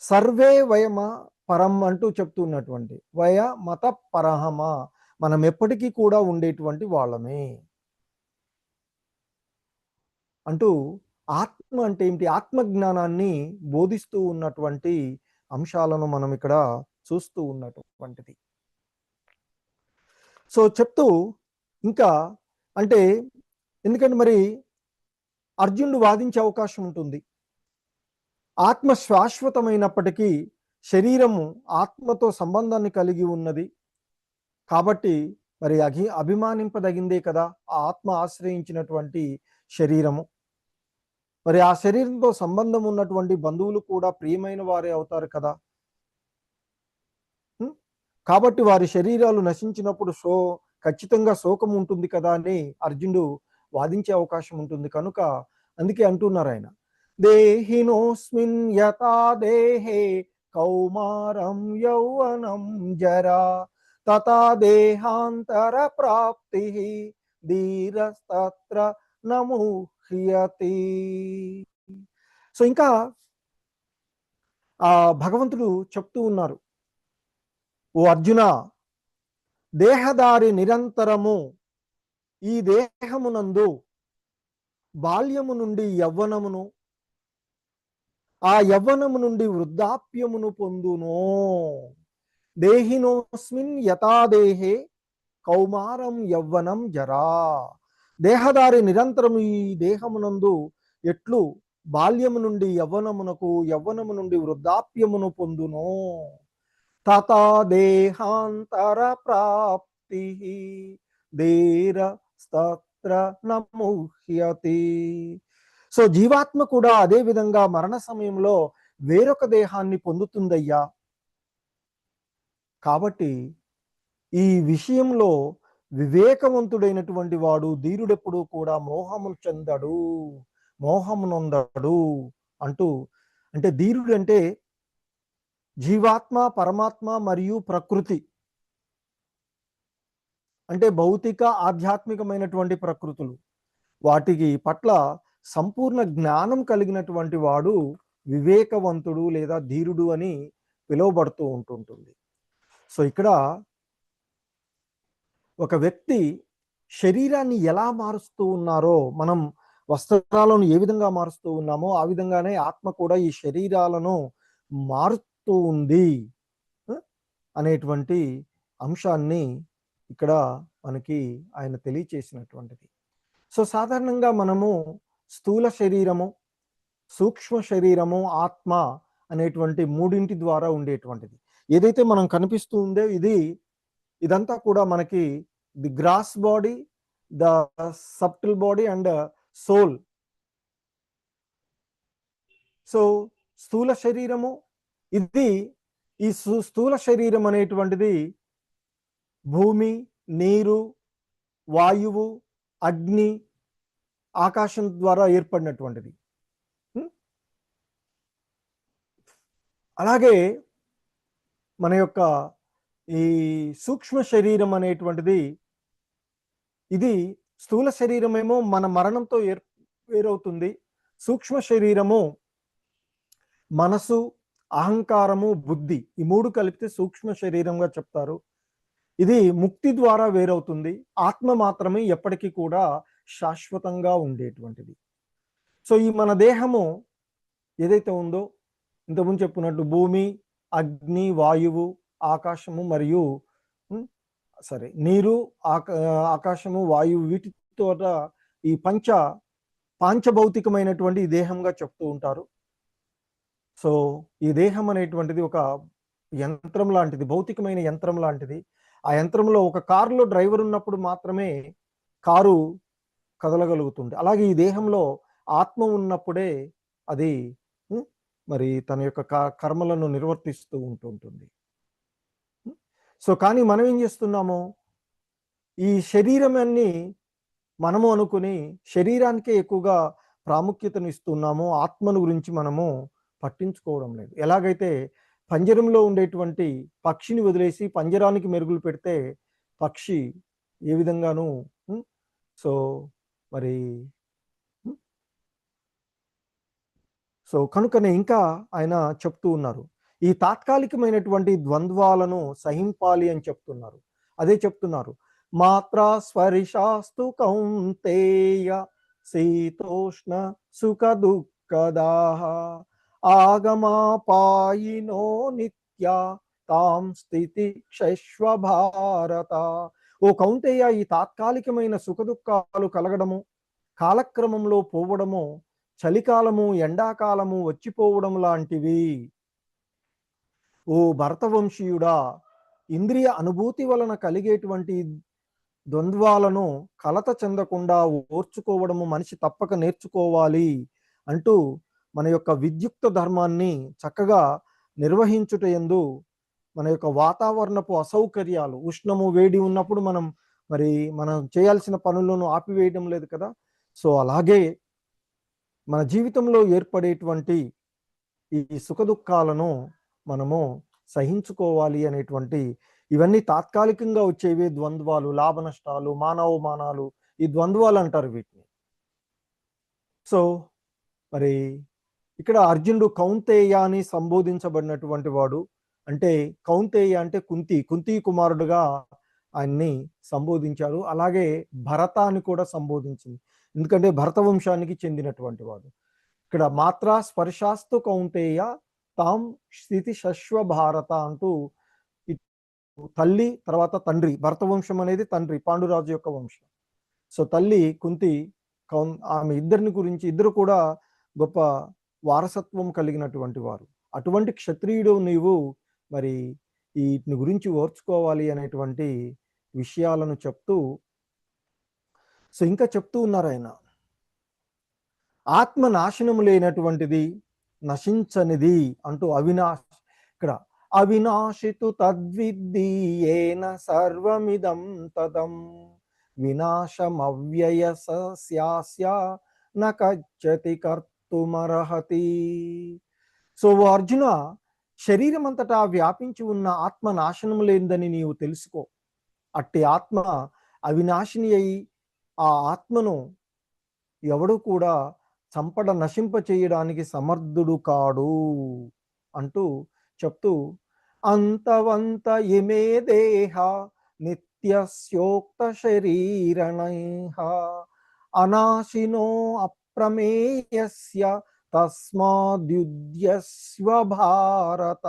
S1: సర్వే వయమ పరం అంటూ చెప్తున్నటువంటి వయ మత పరహమ, మనం ఎప్పటికీ కూడా ఉండేటువంటి వాళ్ళమే అంటూ ఆత్మ అంటే ఏమిటి, ఆత్మజ్ఞానాన్ని బోధిస్తూ ఉన్నటువంటి అంశాలను మనం ఇక్కడ చూస్తూ ఉన్నటువంటిది. సో చెప్తూ ఇంకా అంటే, ఎందుకంటే మరి అర్జునుడు వాదించే అవకాశం ఉంటుంది. ఆత్మ శాశ్వతమైనప్పటికీ శరీరము ఆత్మతో సంబంధాన్ని కలిగి ఉన్నది కాబట్టి మరి అభిమానింపదగిందే కదా ఆ ఆత్మ ఆశ్రయించినటువంటి శరీరము. మరి ఆ శరీరంతో సంబంధం ఉన్నటువంటి బంధువులు కూడా ప్రియమైన వారే అవుతారు కదా. కాబట్టి వారి శరీరాలు నశించినప్పుడు ఖచ్చితంగా శోకం ఉంటుంది కదా అని అర్జునుడు వాదించే అవకాశం ఉంటుంది. కనుక అందుకే అంటున్నారు ఆయన, దేహినోస్మిన్ యథా దేహే కౌమారం యౌవనం జరా తథా దేహాంతర ప్రాప్తి ధీరస్తత్ర నముహ్యతి. సో ఇంకా భగవంతుడు చెప్తూ ఉన్నారు, ఓ అర్జున, దేహదారి నిరంతరము ఈ దేహమునందు బాల్యము నుండి యవ్వనమును, ఆ యవ్వనము నుండి వృద్ధాప్యమును పొందును. దేహినోస్మిన్ యథా దేహే కౌమారం యవ్వనం జరా, దేహదారి నిరంతరము ఈ దేహమునందు ఎట్లు బాల్యము నుండి యవ్వనమునకు, యవ్వనము నుండి వృద్ధాప్యమును పొందును. తథా దేహాంతర ప్రాప్తి ధీరస్తత్ర నముహ్యతి. సో జీవాత్మ కూడా అదే విధంగా మరణ సమయంలో వేరొక దేహాన్ని పొందుతుందయ్యా. కాబట్టి ఈ విషయంలో వివేకవంతుడైనటువంటి వాడు, ధీరుడెప్పుడు కూడా మోహము చెందడు, మోహమునొందడు అంటూ. అంటే ధీరుడు అంటే జీవాత్మ, పరమాత్మ మరియు ప్రకృతి, అంటే భౌతిక ఆధ్యాత్మికమైనటువంటి ప్రకృతులు, వాటికి పట్ల సంపూర్ణ జ్ఞానం కలిగినటువంటి వాడు వివేకవంతుడు లేదా ధీరుడు అని పిలువబడుతూ ఉంటుంటుంది. సో ఇక్కడ ఒక వ్యక్తి శరీరాన్ని ఎలా మారుస్తూ ఉన్నారో, మనం వస్త్రాలను ఏ విధంగా మారుస్తూ ఉన్నామో ఆ విధంగానే ఆత్మ కూడా ఈ శరీరాలను మారుతూ ఉంది అనేటువంటి అంశాన్ని ఇక్కడ మనకి ఆయన తెలియచేసినటువంటిది. సో సాధారణంగా మనము స్థూల శరీరము, సూక్ష్మ శరీరము, ఆత్మ అనేటువంటి మూడింటి ద్వారా ఉండేటువంటిది. ఏదైతే మనం కనిపిస్తూ ఉందో ఇదంతా కూడా మనకి the gross body, the subtle body and soul. So స్థూల శరీరము ఈ స్థూల శరీరం అనేటువంటిది భూమి, నీరు, వాయువు, అగ్ని, ఆకాశం ద్వారా ఏర్పడినటువంటిది. అలాగే మన యొక్క ఈ సూక్ష్మ శరీరం అనేటువంటిది, ఇది స్థూల శరీరం ఏమో మన మరణంతో వేరవుతుంది. సూక్ష్మ శరీరము, మనసు, అహంకారము, బుద్ధి, ఈ మూడు కలిపితే సూక్ష్మ శరీరంగా చెప్తారు. ఇది ముక్తి ద్వారా వేరవుతుంది. ఆత్మ మాత్రమే ఎప్పటికీ కూడా శాశ్వతంగా ఉండేటువంటిది. సో ఈ మన దేహము ఏదైతే ఉందో, ఇంతకుముందు చెప్పుకున్నట్టు భూమి, అగ్ని, వాయువు, ఆకాశము మరియు నీరు, ఆకాశము, వాయువు, వీటితో ఈ పాంచభౌతికమైనటువంటి ఈ దేహంగా చెప్తూ ఉంటారు. సో ఈ దేహం అనేటువంటిది ఒక యంత్రం లాంటిది, భౌతికమైన యంత్రం లాంటిది. ఆ యంత్రంలో ఒక కారులో డ్రైవర్ ఉన్నప్పుడు మాత్రమే కారు కదలగలుగుతుంది. అలాగే ఈ దేహంలో ఆత్మ ఉన్నప్పుడే అది మరి తన యొక్క కర్మలను నిర్వర్తిస్తూ ఉంటుంటుంది. సో కానీ మనం ఏం చేస్తున్నాము, ఈ శరీరాన్ని మనము అనుకుని శరీరానికే ఎక్కువగా ప్రాముఖ్యతను ఇస్తున్నాము. ఆత్మను గురించి మనము పట్టించుకోవడం లేదు. ఎలాగైతే పంజరంలో ఉండేటువంటి పక్షిని వదిలేసి పంజరానికి మెరుగులు పెడితే పక్షి ఏ విధంగానూ సో మరి సో కనుకనే ఇంకా ఆయన చెప్తూ ఉన్నారు, ఈ తాత్కాలికమైనటువంటి ద్వంద్వాలను సహింపాలి అని చెప్తున్నారు. అదే చెప్తున్నారు, మాత్రా స్పరిశాస్తు కౌంతేయ శీతోష్ణ సుఖ దుఃఖదాహ ఆగమాపాయినో నిత్య తాం స్థితి క్షశ్వ భారత. ఓ కౌంతేయ, ఈ తాత్కాలికమైన సుఖ దుఃఖాలు కలగడము, కాలక్రమంలో పోవడము, చలికాలము, ఎండాకాలము వచ్చిపోవడం లాంటివి. ఓ భరతవంశీయుడా, ఇంద్రియ అనుభూతి వలన కలిగేటువంటి ద్వంద్వాలను కలత చెందకుండా ఓర్చుకోవడము మనిషి తప్పక నేర్చుకోవాలి అంటూ మన యొక్క విద్యుక్త ధర్మాన్ని చక్కగా నిర్వహించుట యందు మన యొక్క వాతావరణపు అసౌకర్యాలు, ఉష్ణము, వేడి ఉన్నప్పుడు మనం చేయాల్సిన పనులను ఆపివేయడం లేదు కదా. సో అలాగే మన జీవితంలో ఏర్పడేటువంటి ఈ సుఖ దుఃఖాలను మనము సహించుకోవాలి అనేటువంటి, ఇవన్నీ తాత్కాలికంగా వచ్చేవి ద్వంద్వాలు, లాభ నష్టాలు, మానవమానాలు, ఈ ద్వంద్వాలు అంటారు వీటిని. సో మరి ఇక్కడ అర్జునుడు కౌంతేయ అని సంబోధించబడినటువంటి వాడు. అంటే కౌంతేయ అంటే కుంతి కుమారుడుగా ఆయన్ని సంబోధించారు. అలాగే భరత అని కూడా సంబోధించింది, ఎందుకంటే భరత వంశానికి చెందినటువంటి వాడు. ఇక్కడ మాత్రా స్పర్శాస్తు కౌంతేయ తాం స్థితి శశ్వ భారత అంటూ తల్లి తర్వాత తండ్రి, భరత వంశం అనేది తండ్రి, పాండురాజు యొక్క వంశం. సో తల్లి కుంతి, ఆమె ఇద్దరిని గురించి, ఇద్దరు కూడా గొప్ప వారసత్వం కలిగినటువంటి వారు. అటువంటి క్షత్రియుడు నీవు మరి వీటిని గురించి ఓర్చుకోవాలి అనేటువంటి విషయాలను చెప్తూ, సో ఇంకా చెప్తూ ఉన్నారు ఆయన, ఆత్మ నాశనము లేనటువంటిది, నశించనిది అంటూ ఇక్కడ అవినాశితు తద్విద్ధి ఏన సర్వమిదం తదం వినాశమవ్యయస్యాస్య నకచ్చతి కర్తుమర్హతి. సో ఓ అర్జున, శరీరం అంతటా వ్యాపించి ఉన్న ఆత్మ నాశనం లేనిదని నీవు తెలుసుకో. అట్టి ఆత్మ అవినాశిని అయి ఆ ఆత్మను ఎవడు కూడా నశింప చేయడానికి సమర్థుడు కాడు అంటూ చెప్తూ, అంతవంత ఇమే దేహ నిత్యస్యోక్త శరీరణైః అనాశినో అప్రమేయస్య తస్మాద్యుధ్యస్వ భారత.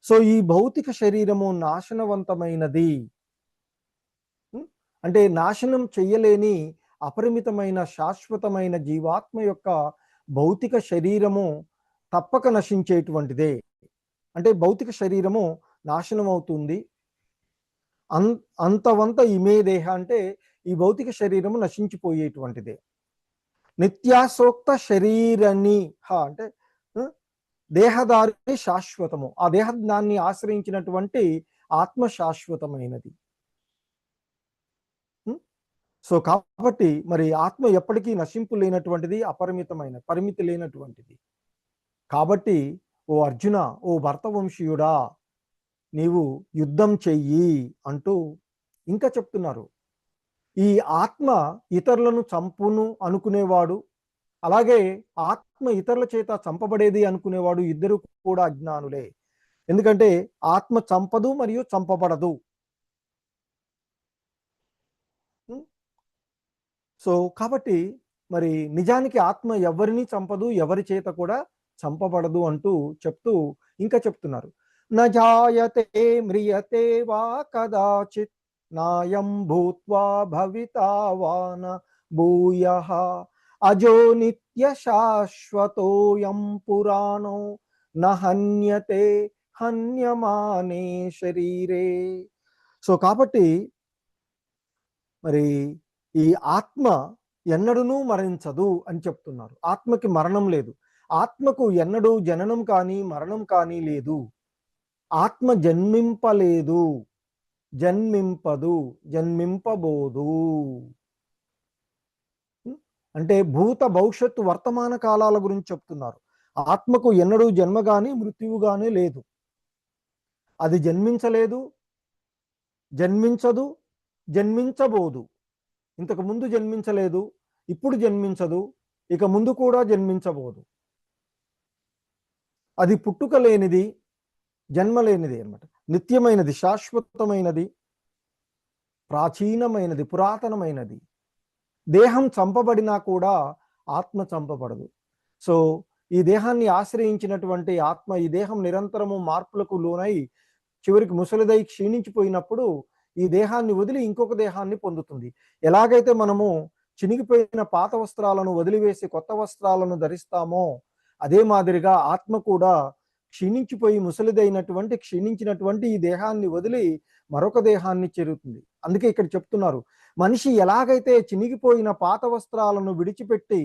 S1: సో ఈ భౌతిక శరీరము నాశనవంతమైనది, అంటే నాశనం చెయ్యలేని అపరిమితమైన శాశ్వతమైన జీవాత్మ యొక్క భౌతిక శరీరము తప్పక నశించేటువంటిదే. అంటే భౌతిక శరీరము నాశనం అవుతుంది. అంతవంత ఇమే దేహ అంటే ఈ భౌతిక శరీరము నశించిపోయేటువంటిదే. నిత్యాసోక్త శరీరని అంటే దేహదారి శాశ్వతము, ఆ దేహదాన్ని ఆశ్రయించినటువంటి ఆత్మ శాశ్వతమైనది. సో కాబట్టి మరి ఆత్మ ఎప్పటికీ నశింపు లేనటువంటిది, పరిమితి లేనటువంటిది. కాబట్టి ఓ అర్జున, ఓ భరతవంశీయుడా, నీవు యుద్ధం చెయ్యి అంటూ ఇంకా చెప్తున్నారు. ఈ ఆత్మ ఇతరులను చంపును అనుకునేవాడు, అలాగే ఆత్మ ఇతరుల చేత చంపబడేది అనుకునేవాడు, ఇద్దరు కూడా అజ్ఞానులే. ఎందుకంటే ఆత్మ చంపదు మరియు చంపబడదు. సో కాబట్టి మరి నిజానికి ఆత్మ ఎవరిని చంపదు, ఎవరి చేత కూడా చంపబడదు అంటూ చెప్తూ ఇంకా చెప్తున్నారు. నజాయతే మ్రియతే వా కదాచిత్ నాయం భూత్వా భవితా వాన భూయః అజో నిత్య శాశ్వతోయం పురాణో నహన్యతే హన్యమానే శరీరే. సో కాబట్టి మరి ఈ ఆత్మ ఎన్నడూనూ మరణించదు అని చెప్తున్నారు. ఆత్మకి మరణం లేదు. ఆత్మకు ఎన్నడూ జననం కానీ మరణం కానీ లేదు. ఆత్మ జన్మింపలేదు, జన్మింపదు, జన్మింపబోదు. అంటే భూత భవిష్యత్తు వర్తమాన కాలాల గురించి చెప్తున్నారు. ఆత్మకు ఎన్నడూ జన్మ గాని మృత్యువు గాని లేదు. అది జన్మించలేదు, జన్మించదు, జన్మించబోదు. ఇంతకు ముందు జన్మించలేదు, ఇప్పుడు జన్మించదు, ఇక ముందు కూడా జన్మించబోదు. అది పుట్టుక లేనిది, జన్మ లేనిది అన్నమాట. నిత్యమైనది, శాశ్వతమైనది, ప్రాచీనమైనది, పురాతనమైనది. దేహం చంపబడినా కూడా ఆత్మ చంపబడదు. సో ఈ దేహాన్ని ఆశ్రయించినటువంటి ఆత్మ, ఈ దేహం నిరంతరము మార్పులకు లోనై చివరికి ముసలిదై క్షీణించిపోయినప్పుడు ఈ దేహాన్ని వదిలి ఇంకొక దేహాన్ని పొందుతుంది. ఎలాగైతే మనము చినిగిపోయిన పాత వస్త్రాలను వదిలివేసి కొత్త వస్త్రాలను ధరిస్తామో అదే మాదిరిగా ఆత్మ కూడా క్షీణించిపోయి క్షీణించినటువంటి ఈ దేహాన్ని వదిలి మరొక దేహాన్ని చేరుతుంది. అందుకే ఇక్కడ చెప్తున్నారు, మనిషి ఎలాగైతే చినిగిపోయిన పాత వస్త్రాలను విడిచిపెట్టి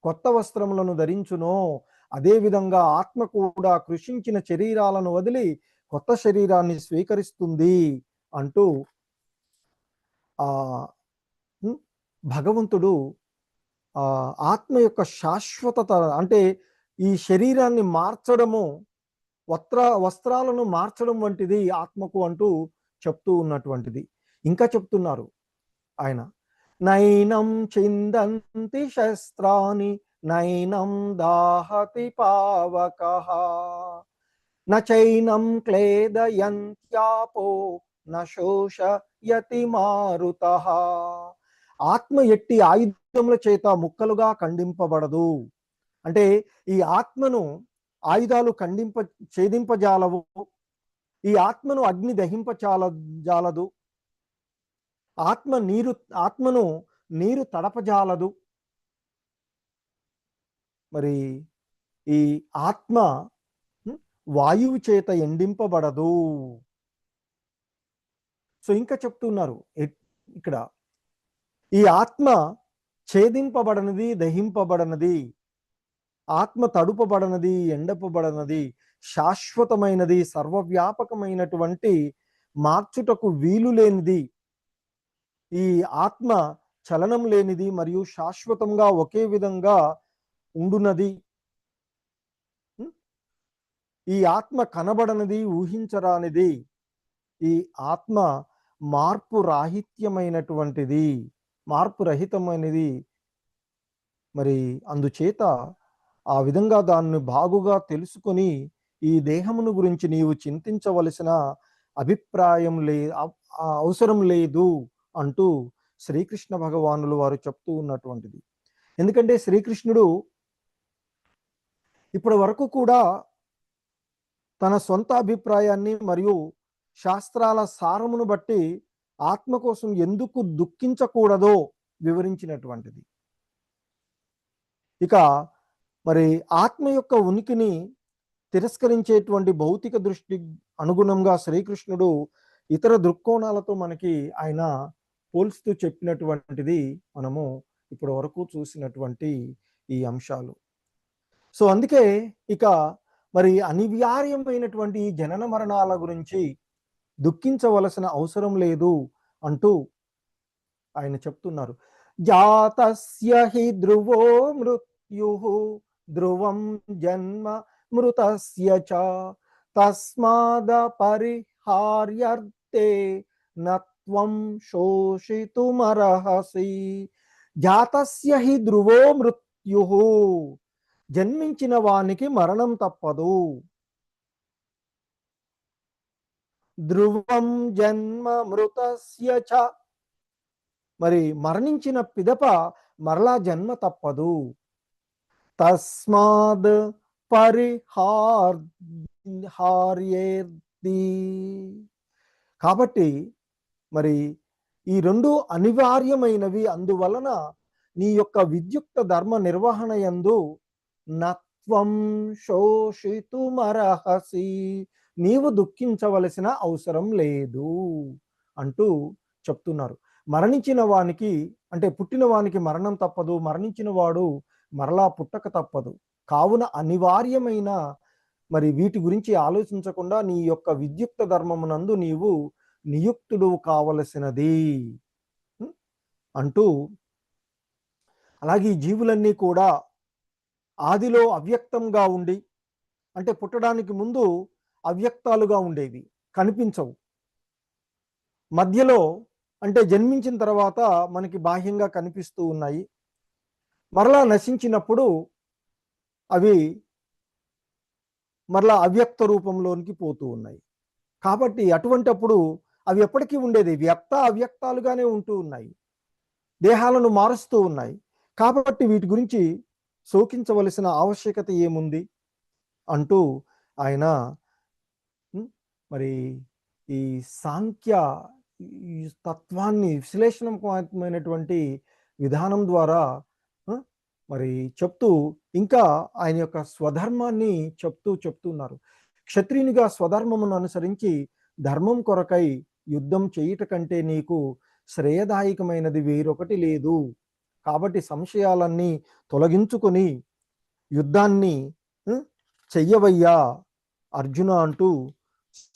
S1: కొత్త వస్త్రములను ధరించునో అదే విధంగా ఆత్మ కూడా కృషించిన శరీరాలను వదిలి కొత్త శరీరాన్ని స్వీకరిస్తుంది అంటూ ఆ భగవంతుడు ఆత్మ యొక్క శాశ్వతత, అంటే ఈ శరీరాన్ని మార్చడము, వస్త్రాలను మార్చడం వంటిది ఆత్మకు అంటూ చెప్తూ ఉన్నటువంటిది. ఇంకా చెప్తున్నారు ఆయన, నైనం చిందంతి శస్త్రాని నైనం దాహతి పావకః నచైనం క్లేదయంత్యాపో నశోషయతి మారుతః. ఆత్మ ఎట్టి ఆయుధముల చేత ముక్కలుగా ఖండింపబడదు. అంటే ఈ ఆత్మను ఆయుధాలు ఛేదింపజాలవు, ఈ ఆత్మను అగ్ని జాలదు, ఆత్మను నీరు తడపజాలదు. మరి ఈ ఆత్మ వాయువు చేత ఎండింపబడదు. సో ఇంకా చెప్తున్నారు ఇక్కడ, ఈ ఆత్మ ఛేదింపబడనది, దహింపబడనది, ఆత్మ తడుపబడనది, ఎండపబడనది, శాశ్వతమైనది, సర్వవ్యాపకమైనటువంటి, మార్చుటకు వీలు లేనిది. ఈ ఆత్మ చలనం లేనిది మరియు శాశ్వతంగా ఒకే విధంగా ఉండునది. ఈ ఆత్మ కనబడనది, ఊహించరానిది. ఈ ఆత్మ మార్పు రాహిత్యమైనటువంటిది, మార్పు రహితమైనది. మరి అందుచేత ఆ విధంగా దాన్ని బాగుగా తెలుసుకొని ఈ దేహమును గురించి నీవు చింతించవలసిన అభిప్రాయం అవసరం లేదు అంటూ శ్రీకృష్ణ భగవానులు వారు చెప్తూ ఉన్నటువంటిది. ఎందుకంటే శ్రీకృష్ణుడు ఇప్పటి వరకు కూడా తన సొంత అభిప్రాయాన్ని మరియు శాస్త్రాల సారమును బట్టి ఆత్మ కోసం ఎందుకు దుఃఖించకూడదో వివరించినటువంటిది. ఇక మరి ఆత్మ యొక్క ఉనికిని తిరస్కరించేటువంటి భౌతిక దృష్టి అనుగుణంగా శ్రీకృష్ణుడు ఇతర దృక్కోణాలతో మనకి ఆయన పోల్స్తూ చెప్పినటువంటిది మనము ఇప్పటి వరకు చూసినటువంటి ఈ అంశాలు. సో అందుకే ఇక మరి అనివార్యమైనటువంటి జనన మరణాల గురించి దుఃఖించవలసిన అవసరం లేదు అంటూ ఆయన చెప్తున్నారు. జాతస్య హి ధ్రువో మృత్యుః ధ్రువం జన్మ మృతస్య చ తస్మాద పరిహార్యర్థే నత్వం శోషితుమర్హసి. జాతస్య హి ధ్రువో మృత్యుః, జన్మించిన వానికి మరణం తప్పదు. ధ్రువం జన్మ మృతస్య చ, మరి మరణించిన పిదప మరలా జన్మ తప్పదు. తస్మాద్ పరిహార్యేర్ది, కాబట్టి మరి ఈ రెండు అనివార్యమైనవి. అందువలన నీ యొక్క విద్యుక్త ధర్మ నిర్వహణ యందు నత్వం శోషితుమర్హసి, నీవు దుఃఖించవలసిన అవసరం లేదు అంటూ చెప్తున్నారు. మరణించిన వానికి అంటే పుట్టిన వానికి మరణం తప్పదు, మరణించిన వాడు మరలా పుట్టక తప్పదు. కావున అనివార్యమైన మరి వీటి గురించి ఆలోచించకుండా నీ యొక్క విద్యుక్త ధర్మమునందు నీవు నియుక్తుడు కావలసినది అంటూ, అలాగే ఈ జీవులన్నీ కూడా ఆదిలో అవ్యక్తంగా ఉండి, అంటే పుట్టడానికి ముందు అవ్యక్తాలుగా ఉండేవి, కనిపించవు. మధ్యలో అంటే జన్మించిన తర్వాత మనకి బాహ్యంగా కనిపిస్తూ ఉన్నాయి. మరలా నశించినప్పుడు అవి మరలా అవ్యక్త రూపంలోనికి పోతూ ఉన్నాయి. కాబట్టి అటువంటప్పుడు అవి ఎప్పటికీ ఉండేది వ్యక్త అవ్యక్తాలుగానే ఉంటూ ఉన్నాయి, దేహాలను మారుస్తూ ఉన్నాయి. కాబట్టి వీటి గురించి శోకించవలసిన ఆవశ్యకత ఏముంది అంటూ ఆయన మరి ఈ సాంఖ్య ఈ తత్వాన్ని విశ్లేషణాత్మకమైనటువంటి విధానం ద్వారా మరి చెప్తూ, ఇంకా ఆయన యొక్క స్వధర్మాన్ని చెప్తున్నారు. క్షత్రియునిగా స్వధర్మమును అనుసరించి ధర్మం కొరకై యుద్ధం చేయుట కంటే నీకు శ్రేయదాయకమైనది వేరొకటి లేదు. కాబట్టి సంశయాలన్నీ తొలగించుకొని యుద్ధాన్ని చెయ్యవయ్యా అర్జున అంటూ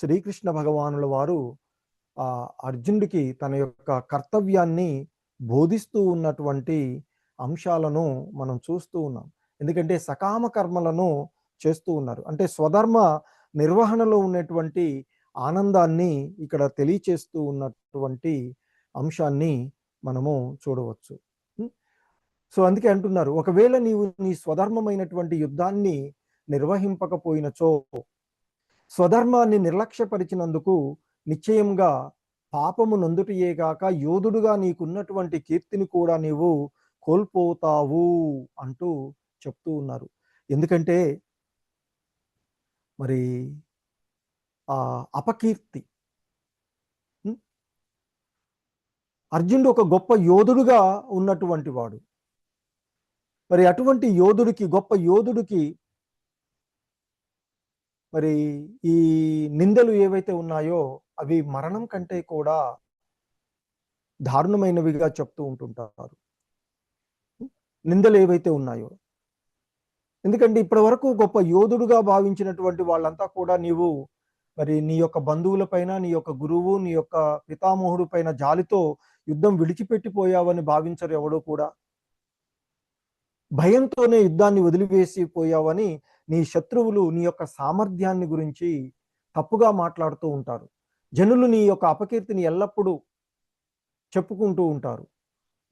S1: శ్రీకృష్ణ భగవానుల వారు ఆ అర్జునుడికి తన యొక్క కర్తవ్యాన్ని బోధిస్తూ ఉన్నటువంటి అంశాలను మనం చూస్తూ ఉన్నాం. ఎందుకంటే సకామ కర్మలను చేస్తూ ఉన్నారు, అంటే స్వధర్మ నిర్వహణలో ఉన్నటువంటి ఆనందాన్ని ఇక్కడ తెలియచేస్తూ ఉన్నటువంటి అంశాన్ని మనము చూడవచ్చు. సో అందుకే అంటున్నారు, ఒకవేళ నీవు నీ స్వధర్మమైనటువంటి యుద్ధాన్ని నిర్వహింపకపోయినచో, స్వధర్మాన్ని నిర్లక్ష్యపరిచినందుకు నిశ్చయంగా పాపము నొందుటయే కాక యోధుడుగా నీకున్నటువంటి కీర్తిని కూడా నీవు కోల్పోతావు అంటూ చెప్తూ ఉన్నారు. ఎందుకంటే మరి ఆ అపకీర్తి, అర్జునుడు ఒక గొప్ప యోధుడుగా ఉన్నటువంటి వాడు. మరి అటువంటి యోధుడికి, గొప్ప యోధుడికి మరి ఈ నిందలు ఏవైతే ఉన్నాయో అవి మరణం కంటే కూడా దారుణమైనవిగా చెప్తూ ఉంటుంటారు, నిందలు ఏవైతే ఉన్నాయో. ఎందుకంటే ఇప్పటి వరకు గొప్ప యోధుడుగా భావించినటువంటి వాళ్ళంతా కూడా నీవు మరి నీ యొక్క బంధువుల పైన, నీ యొక్క గురువు, నీ యొక్క పితామహుడు పైన జాలితో యుద్ధం విడిచిపెట్టిపోయావని భావించరు ఎవడో కూడా. భయంతోనే యుద్ధాన్ని వదిలివేసిపోయావని నీ శత్రువులు నీ యొక్క సామర్థ్యాన్ని గురించి తప్పుగా మాట్లాడుతూ ఉంటారు. జనులు నీ యొక్క అపకీర్తిని ఎల్లప్పుడూ చెప్పుకుంటూ ఉంటారు.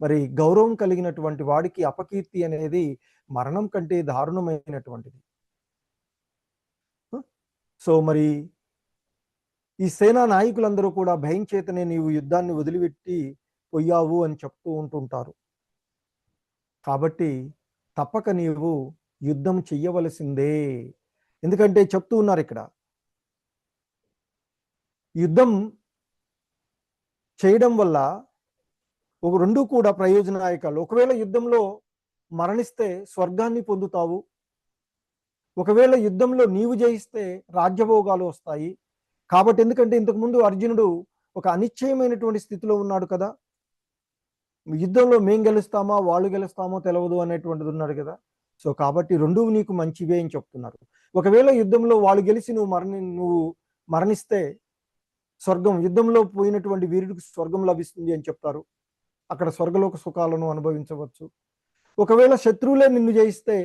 S1: మరి గౌరవం కలిగినటువంటి వాడికి అపకీర్తి అనేది మరణం కంటే దారుణమైనటువంటిది. సో మరి ఈ సేనా నాయకులందరూ కూడా భయం చేతనే నీవు యుద్ధాన్ని వదిలిపెట్టి పోయావు అని చెప్తూ ఉంటుంటారు. కాబట్టి తప్పక నీవు యుద్ధం చెయ్యవలసిందే. ఎందుకంటే చెప్తూ ఉన్నారు ఇక్కడ, యుద్ధం చేయడం వల్ల ఒక రెండు కూడా ప్రయోజనదాయకాలు. ఒకవేళ యుద్ధంలో మరణిస్తే స్వర్గాన్ని పొందుతావు, ఒకవేళ యుద్ధంలో నీవు జయిస్తే రాజ్యభోగాలు వస్తాయి. కాబట్టి ఎందుకంటే ఇంతకుముందు అర్జునుడు ఒక అనిశ్చయమైనటువంటి స్థితిలో ఉన్నాడు కదా, యుద్ధంలో మేం గెలుస్తామా వాళ్ళు గెలుస్తామో తెలియదు అనేటువంటిది ఉన్నాడు కదా. సో కాబట్టి రెండు నీకు మంచివే అని చెప్తున్నారు. ఒకవేళ యుద్ధంలో వాళ్ళు గెలిచి నువ్వు మరణిస్తే స్వర్గం, యుద్ధంలో పోయినటువంటి వీరుడికి స్వర్గం లభిస్తుంది అని చెప్తారు. అక్కడ స్వర్గలోక సుఖాలను అనుభవించవచ్చు. ఒకవేళ శత్రువులే నిన్ను జయిస్తే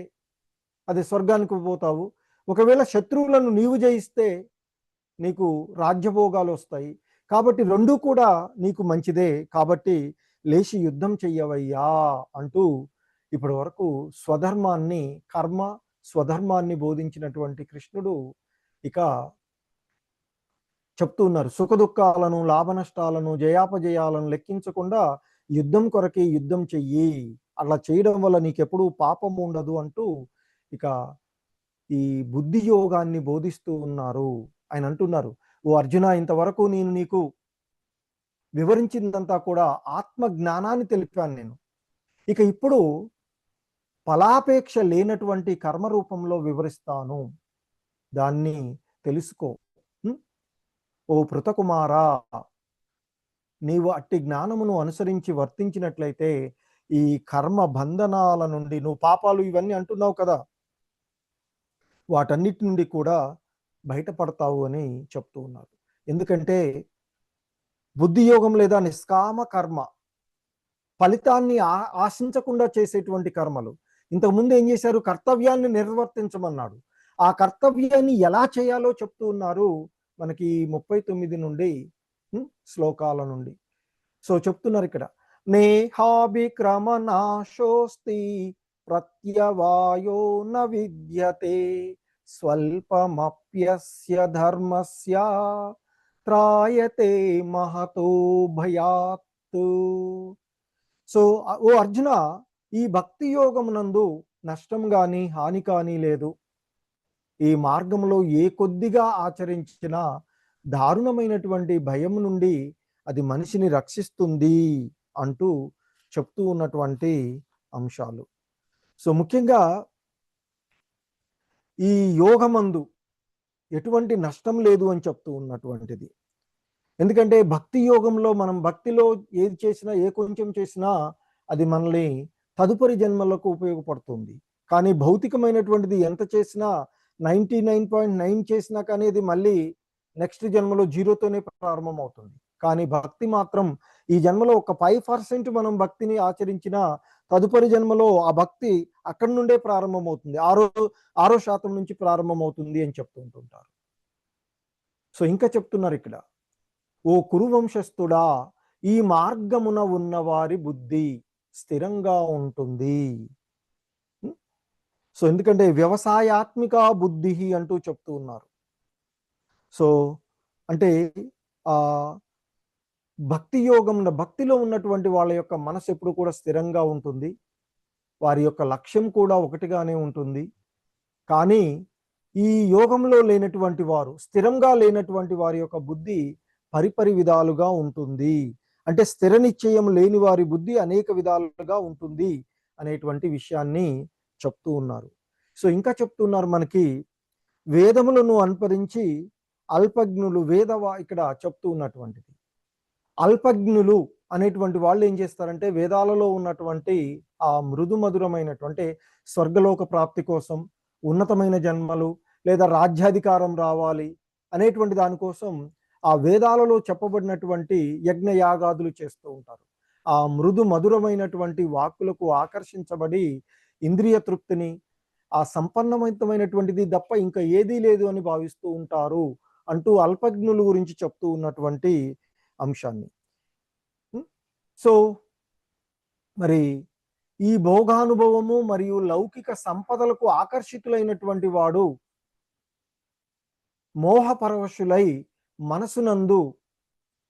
S1: అది స్వర్గానికి పోతావు. ఒకవేళ శత్రువులను నీవు జయిస్తే నీకు రాజ్యభోగాలు వస్తాయి. కాబట్టి రెండు కూడా నీకు మంచిదే. కాబట్టి లేచి యుద్ధం చెయ్యవయ్యా అంటూ ఇప్పటి వరకు స్వధర్మాన్ని, కర్మ స్వధర్మాన్ని బోధించినటువంటి కృష్ణుడు ఇక చెప్తూ ఉన్నారు. సుఖదుఖాలను, లాభనష్టాలను, జయాపజయాలను లెక్కించకుండా యుద్ధం కొరకే యుద్ధం చెయ్యి, అలా చేయడం వల్ల నీకెప్పుడూ పాపం ఉండదు అంటూ ఇక ఈ బుద్ధి యోగాన్ని బోధిస్తూ ఉన్నారు. ఆయన అంటున్నారు, ఓ అర్జున, ఇంతవరకు నేను నీకు వివరించిందంతా కూడా ఆత్మ జ్ఞానాన్ని తెలిపాను నేను. ఇక ఇప్పుడు ఫలాపేక్ష లేనటువంటి కర్మ రూపంలో వివరిస్తాను, దాన్ని తెలుసుకో. ఓ పృతకుమారా, నీవు అట్టి జ్ఞానమును అనుసరించి వర్తించినట్లయితే ఈ కర్మ బంధనాల నుండి, నువ్వు పాపాలు ఇవన్నీ అంటున్నావు కదా, వాటన్నిటి నుండి కూడా బయటపడతావు అని చెప్తూ ఉన్నారు. ఎందుకంటే బుద్ధి యోగం లేదా నిష్కామ కర్మ, ఫలితాన్ని ఆశించకుండా చేసేటువంటి కర్మలు. ఇంతకుముందు ఏం చేశారు? కర్తవ్యాన్ని నిర్వర్తించమన్నాడు. ఆ కర్తవ్యాన్ని ఎలా చేయాలో చెప్తూ ఉన్నారు మనకి 39 నుండి శ్లోకాల నుండి. సో చెప్తున్నారు ఇక్కడ, నేహాభిక్రమనాశోస్తి ప్రత్యవాయో న విద్యతే స్వల్పమప్యస్య ధర్మస్య త్రాయతే మహతో భయాత్. సో ఓ అర్జున, ఈ భక్తి యోగమునందు నష్టం కానీ హాని కానీ లేదు. ఈ మార్గంలో ఏ కొద్దిగా ఆచరించినా దారుణమైనటువంటి భయం నుండి అది మనిషిని రక్షిస్తుంది అంటూ చెప్తూ ఉన్నటువంటి అంశాలు. సో ముఖ్యంగా ఈ యోగమందు ఎటువంటి నష్టం లేదు అని చెప్తూ ఉన్నటువంటిది. ఎందుకంటే భక్తి యోగంలో మనం భక్తిలో ఏది చేసినా, ఏ కొంచెం చేసినా అది మనల్ని తదుపరి జన్మలకు ఉపయోగపడుతుంది. కానీ భౌతికమైనటువంటిది ఎంత చేసినా 99.9 చేసినా కానీ అది మళ్ళీ నెక్స్ట్ జన్మలో జీరోతోనే ప్రారంభం అవుతుంది. కానీ భక్తి మాత్రం ఈ జన్మలో ఒక 5% మనం భక్తిని ఆచరించిన తదుపరి జన్మలో ఆ భక్తి అక్కడి నుండే ప్రారంభమవుతుంది, 6% నుంచి ప్రారంభమవుతుంది అని చెప్తూ ఉంటుంటారు. సో ఇంకా చెప్తున్నారు ఇక్కడ, ఓ కురువంశస్థుడా, ఈ మార్గమున ఉన్నవారి బుద్ధి స్థిరంగా ఉంటుంది. సో ఎందుకంటే వ్యవసాయాత్మిక బుద్ధి అంటూ చెప్తూ ఉన్నారు. సో అంటే ఆ భక్తి యోగం, భక్తిలో ఉన్నటువంటి వాళ్ళ యొక్క మనసు ఎప్పుడు కూడా స్థిరంగా ఉంటుంది, వారి యొక్క లక్ష్యం కూడా ఒకటిగానే ఉంటుంది. కానీ ఈ యోగంలో లేనటువంటి వారు, స్థిరంగా లేనటువంటి వారి యొక్క బుద్ధి పరిపరి విధాలుగా ఉంటుంది. అంటే స్థిర నిశ్చయం లేని వారి బుద్ధి అనేక విధాలుగా ఉంటుంది అనేటువంటి విషయాన్ని చెప్తూ ఉన్నారు. సో ఇంకా చెప్తున్నారు మనకి, వేదములను అనుసరించి అల్పజ్ఞులు, ఇక్కడ చెప్తూ ఉన్నటువంటిది, అల్పజ్ఞులు అనేటువంటి వాళ్ళు ఏం చేస్తారంటే వేదాలలో ఉన్నటువంటి ఆ మృదు మధురమైనటువంటి స్వర్గలోక ప్రాప్తి కోసం, ఉన్నతమైన జన్మలు లేదా రాజ్యాధికారం రావాలి అనేటువంటి దానికోసం ఆ వేదాలలో చెప్పబడినటువంటి యజ్ఞ యాగాదులు చేస్తూ ఉంటారు. ఆ మృదు మధురమైనటువంటి వాక్కులకు ఆకర్షించబడి ఇంద్రియ తృప్తిని, ఆ సంపన్నమైనటువంటిది తప్ప ఇంకా ఏదీ లేదు అని భావిస్తూ ఉంటారు అంటూ అల్పజ్ఞుల గురించి చెప్తూ ఉన్నటువంటి అంశాన్ని. సో మరి ఈ భోగానుభవము మరియు లౌకిక సంపదలకు ఆకర్షితులైనటువంటి వాడు మోహపరవశులై మనసునందు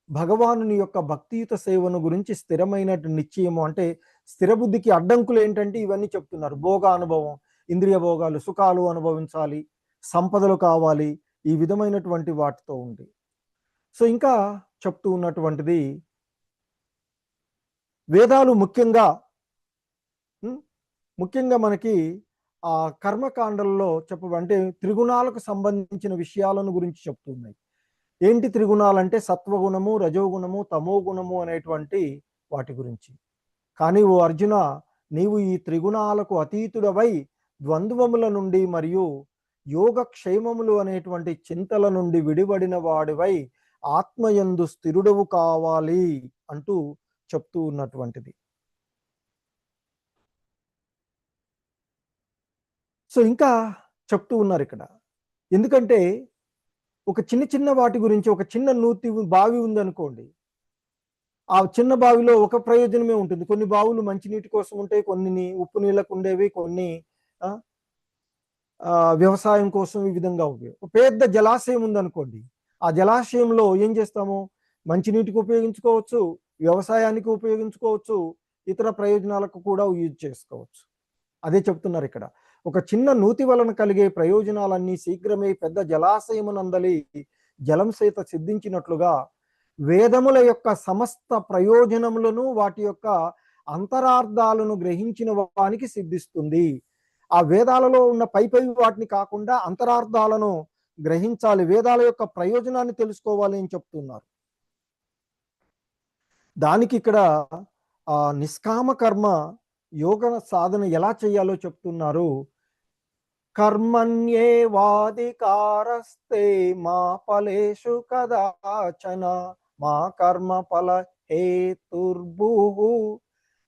S1: భగవానుని యొక్క భక్తియుత సేవను గురించి స్థిరమైన నిశ్చయము, అంటే స్థిర బుద్ధికి అడ్డంకులు ఏంటంటే ఇవన్నీ చెప్తున్నారు. భోగానుభవం, ఇంద్రియ భోగాలు, సుఖాలు అనుభవించాలి, సంపదలు కావాలి, ఈ విధమైనటువంటి వాటితో ఉంది. సో ఇంకా చెప్తూ ఉన్నటువంటిది, వేదాలు ముఖ్యంగా మనకి ఆ కర్మకాండల్లో అంటే త్రిగుణాలకు సంబంధించిన విషయాలను గురించి చెప్తున్నాయి. ఏంటి త్రిగుణాలు అంటే సత్వగుణము, రజోగుణము, తమోగుణము అనేటువంటి వాటి గురించి. కానీ ఓ అర్జున, నీవు ఈ త్రిగుణాలకు అతీతుడవై ద్వంద్వముల నుండి మరియు యోగక్షేమములు అనేటువంటి చింతల నుండి విడిపడిన వాడివై ఆత్మయందు స్థిరుడవు కావాలి అంటూ చెప్తూ ఉన్నటువంటిది. సో ఇంకా చెప్తూ ఉన్నారు ఇక్కడ, ఎందుకంటే ఒక చిన్న వాటి గురించి, ఒక చిన్న నూతి బావి ఉందనుకోండి, ఆ చిన్న బావిలో ఒక ప్రయోజనమే ఉంటుంది. కొన్ని బావులు మంచినీటి కోసం ఉంటాయి, కొన్ని ఉప్పు నీళ్ళకు ఉండేవి, కొన్ని ఆ, వ్యవసాయం కోసం ఈ విధంగా ఉపయోగం. పెద్ద జలాశయం ఉందనుకోండి, ఆ జలాశయంలో ఏం చేస్తాము, మంచినీటికి ఉపయోగించుకోవచ్చు, వ్యవసాయానికి ఉపయోగించుకోవచ్చు, ఇతర ప్రయోజనాలకు కూడా యూజ్ చేసుకోవచ్చు. అదే చెప్తున్నారు ఇక్కడ. ఒక చిన్న నూతి వలన కలిగే ప్రయోజనాలన్నీ శీఘ్రమే పెద్ద జలాశయమునందలి జలం చేత సిద్ధించినట్లుగా వేదముల యొక్క సమస్త ప్రయోజనములను వాటి యొక్క అంతరార్థాలను గ్రహించిన వానికి సిద్ధిస్తుంది. ఆ వేదాలలో ఉన్న పై వాటిని కాకుండా అంతరార్థాలను గ్రహించాలి, వేదాల యొక్క ప్రయోజనాన్ని తెలుసుకోవాలి అని చెప్తున్నారు. దానికి ఇక్కడ నిష్కామ కర్మ యోగ సాధన ఎలా చేయాలో చెప్తున్నారు. కర్మణ్యేవాధికారస్తే మా ఫలేషు కదాచన మా కర్మ ఫల హేతుర్భుః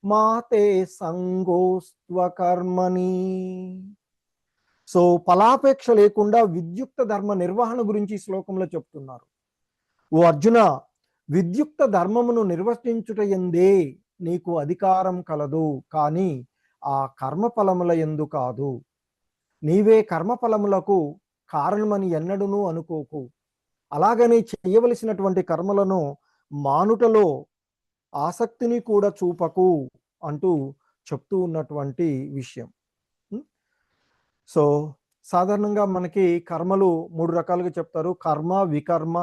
S1: మా తే సంగోస్త్వ కర్మణి. సో ఫలాపేక్ష లేకుండా విద్యుక్త ధర్మ నిర్వహణ గురించి ఈ శ్లోకంలో చెప్తున్నారు. ఓ అర్జున, విద్యుక్త ధర్మమును నిర్వర్తించుట ఎందే నీకు అధికారం కలదు, కానీ ఆ కర్మఫలముల ఎందు కాదు. నీవే కర్మఫలములకు కారణమని ఎన్నడూనూ అనుకోకు. అలాగని చేయవలసినటువంటి కర్మలను మానుటలో ఆసక్తిని కూడా చూపకు అంటూ చెప్తూ ఉన్నటువంటి విషయం. సో సాధారణంగా మనకి కర్మలు 3 రకాలుగా చెప్తారు, కర్మ, వికర్మ,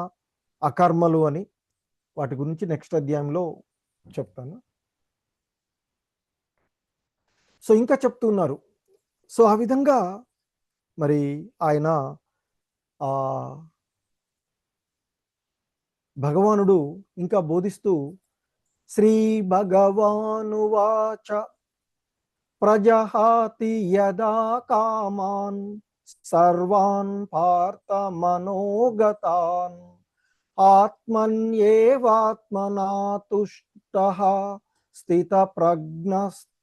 S1: అకర్మలు అని. వాటి గురించి నెక్స్ట్ అధ్యాయంలో చెప్తాను. సో ఇంకా చెప్తున్నారు. సో ఆ విధంగా మరి ఆయన భగవానుడు ఇంకా బోధిస్తూ శ్రీ భగవానువాచ ప్రజహాతి యదా కామాన్ సర్వాన్ పార్థ మనోగతాన్ ఆత్మన్యేవాత్మనా తుష్టః స్థిత ప్రజ్ఞస్తదోచ్యతే.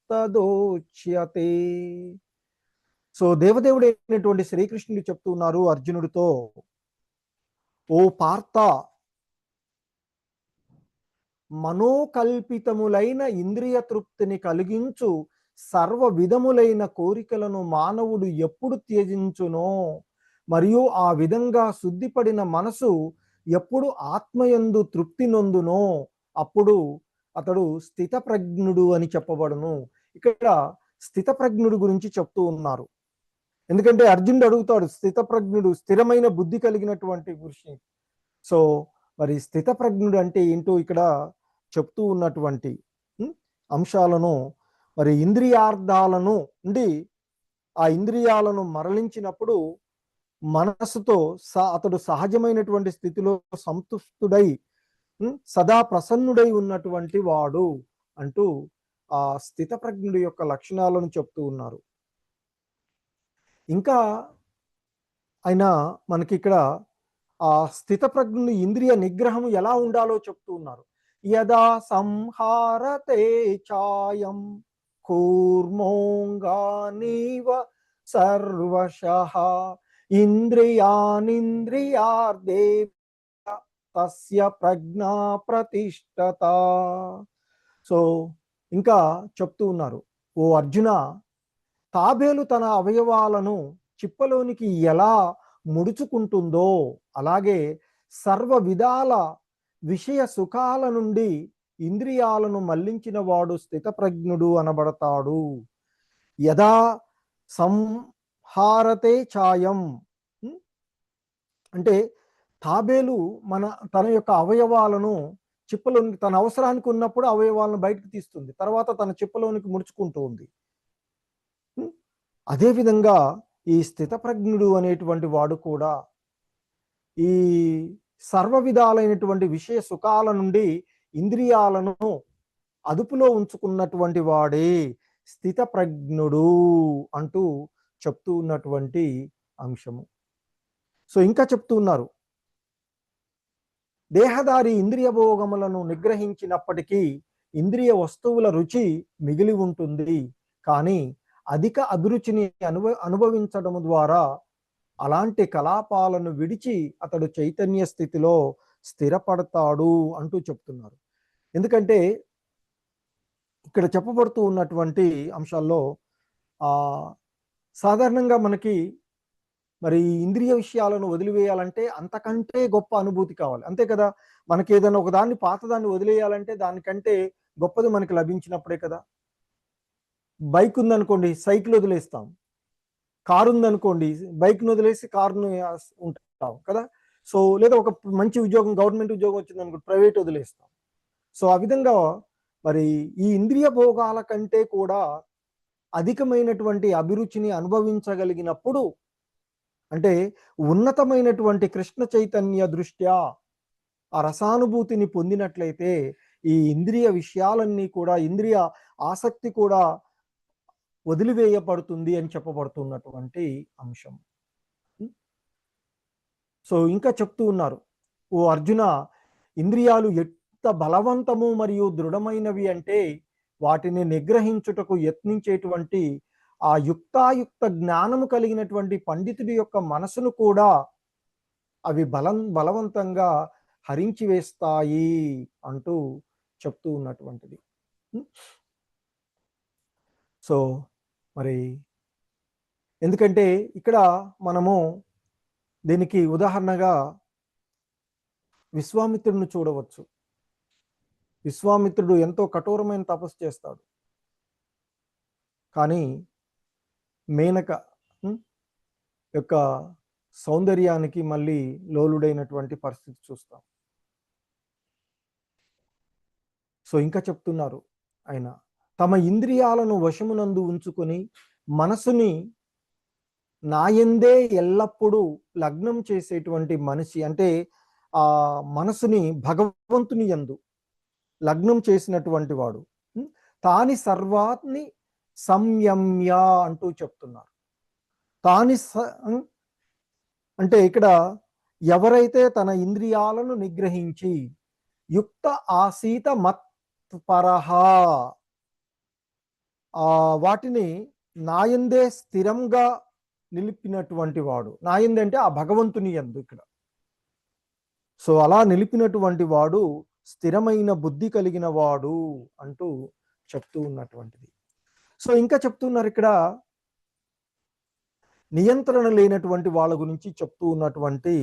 S1: సో దేవదేవుడైనటువంటి శ్రీకృష్ణుడు చెప్తున్నారు అర్జునుడితో, ఓ పార్థ, మనోకల్పితములైన ఇంద్రియ తృప్తిని కలిగించు సర్వ విధములైన కోరికలను మానవుడు ఎప్పుడు త్యజించునో, మరియు ఆ విధంగా శుద్ధిపడిన మనసు ఎప్పుడు ఆత్మయందు తృప్తి నొందునో అప్పుడు అతడు స్థితప్రజ్ఞుడు అని చెప్పబడును. ఇక్కడ స్థితప్రజ్ఞుడు గురించి చెప్తూ ఉన్నారు. ఎందుకంటే అర్జునుడు అడుగుతాడు, స్థితప్రజ్ఞుడు స్థిరమైన బుద్ధి కలిగినటువంటి పురుషి. సో మరి స్థితప్రజ్ఞుడు అంటే ఏంటో ఇక్కడ చెప్తూ ఉన్నటువంటి అంశాలను, మరి ఇంద్రియార్థాలను ఉండి ఆ ఇంద్రియాలను మరలించినప్పుడు మనస్సుతో అతడు సహజమైనటువంటి స్థితిలో సంతుష్టుడై సదా ప్రసన్నుడై ఉన్నటువంటి వాడు అంటూ ఆ స్థితప్రజ్ఞుడి యొక్క లక్షణాలను చెప్తూ ఉన్నారు. ఇంకా ఆయన మనకి ఇక్కడ ఆ స్థితప్రజ్ఞుని ఇంద్రియ నిగ్రహం ఎలా ఉండాలో చెప్తూ ఉన్నారు. యదా సంహారతే చాయం కూర్మోంగానీవ సర్వశః ఇంద్రియానింద్రియార్థే తస్య ప్రజ్ఞా ప్రతిష్టత. సో ఇంకా చెప్తూ ఉన్నారు, ఓ అర్జున, తాబేలు తన అవయవాలను చిప్పలోనికి ఎలా ముడుచుకుంటుందో అలాగే సర్వ విధాల విషయ సుఖాల నుండి ఇంద్రియాలను మళ్లించిన వాడు స్థితప్రజ్ఞుడు అనబడతాడు. యదా సంహారతే ఛాయం అంటే తాబేలు తన యొక్క అవయవాలను చిప్పలోనికి తన అవసరానికి ఉన్నప్పుడు అవయవాలను బయటకు తీస్తుంది, తర్వాత తన చిప్పలోనికి ముడుచుకుంటూ ఉంది. అదేవిధంగా ఈ స్థితప్రజ్ఞుడు అనేటువంటి వాడు కూడా ఈ సర్వ విధాలైనటువంటి విషయ సుఖాల నుండి ఇంద్రియాలను అదుపులో ఉంచుకున్నటువంటి వాడే స్థితప్రజ్ఞుడు అంటూ చెప్తూ ఉన్నటువంటి అంశము. సో ఇంకా చెప్తూ ఉన్నారు, దేహదారి ఇంద్రియ భోగములను నిగ్రహించినప్పటికీ ఇంద్రియ వస్తువుల రుచి మిగిలి ఉంటుంది, కానీ అధిక అభిరుచిని అనుభవించడం ద్వారా అలాంటి కలాపాలను విడిచి అతడు చైతన్య స్థితిలో స్థిరపడతాడు అంటూ చెప్తున్నారు. ఎందుకంటే ఇక్కడ చెప్పబడుతూ ఉన్నటువంటి అంశాల్లో సాధారణంగా మనకి మరి ఇంద్రియ విషయాలను వదిలివేయాలంటే అంతకంటే గొప్ప అనుభూతి కావాలి, అంతే కదా. మనకి ఏదైనా ఒకదాన్ని పాతదాన్ని వదిలేయాలంటే దానికంటే గొప్పది మనకి లభించినప్పుడే కదా. బైక్ ఉందనుకోండి, సైకిల్ వదిలేస్తాం. కారు ఉందనుకోండి, బైక్ను వదిలేసి కారును ఉంటాం కదా. సో లేదా ఒక మంచి ఉద్యోగం, గవర్నమెంట్ ఉద్యోగం వచ్చిందనుకోండి, ప్రైవేట్ వదిలేస్తాం. సో ఆ విధంగా మరి ఈ ఇంద్రియ భోగాల కంటే కూడా అధికమైనటువంటి అభిరుచిని అనుభవించగలిగినప్పుడు, అంటే ఉన్నతమైనటువంటి కృష్ణ చైతన్య దృష్ట్యా ఆ రసానుభూతిని పొందినట్లయితే ఈ ఇంద్రియ విషయాలన్నీ కూడా, ఇంద్రియ ఆసక్తి కూడా వదిలివేయబడుతుంది అని చెప్పబడుతున్నటువంటి అంశం. సో ఇంకా చెప్తూ ఉన్నారు, ఓ అర్జున, ఇంద్రియాలు ఎంత బలవంతము మరియు దృఢమైనవి అంటే వాటిని నిగ్రహించుటకు యత్నించేటువంటి ఆ యుక్తాయుక్త జ్ఞానము కలిగినటువంటి పండితుడి యొక్క మనసును కూడా అవి బలవంతంగా హరించి వేస్తాయి అంటూ చెప్తూ ఉన్నటువంటిది. సో మరి ఎందుకంటే ఇక్కడ మనము దీనికి ఉదాహరణగా విశ్వామిత్రుడిని చూడవచ్చు. విశ్వామిత్రుడు ఎంతో కఠోరమైన తపస్సు చేస్తాడు, కానీ మేనక యొక్క సౌందర్యానికి మళ్ళీ లోలుడైనటువంటి పరిస్థితి చూస్తాం. సో ఇంకా చెప్తున్నారు ఆయన, తమ ఇంద్రియాలను వశమునందు ఉంచుకొని మనసుని నాయందే ఎల్లప్పుడూ లగ్నం చేసేటువంటి మనిషి, అంటే ఆ మనసుని భగవంతుని యందు లగ్నం చేసినటువంటి వాడు, తాని సర్వాన్ని సంయమ్య అంటూ చెప్తున్నారు. తాని అంటే ఇక్కడ ఎవరైతే తన ఇంద్రియాలను నిగ్రహించి యుక్త ఆసీత మత్పరహ, వాటిని నాయందే స్థిరంగా నిలిపినటువంటి వాడు, నాయందే అంటే ఆ భగవంతుని యందు ఇక్కడ. సో అలా నిలిపినటువంటి వాడు స్థిరమైన బుద్ధి కలిగిన వాడు అంటూ చెప్తూ ఉన్నటువంటిది. సో ఇంకా చెప్తున్నారు ఇక్కడ నియంత్రణ లేనటువంటి వాళ్ళ గురించి చెప్తూ ఉన్నటువంటి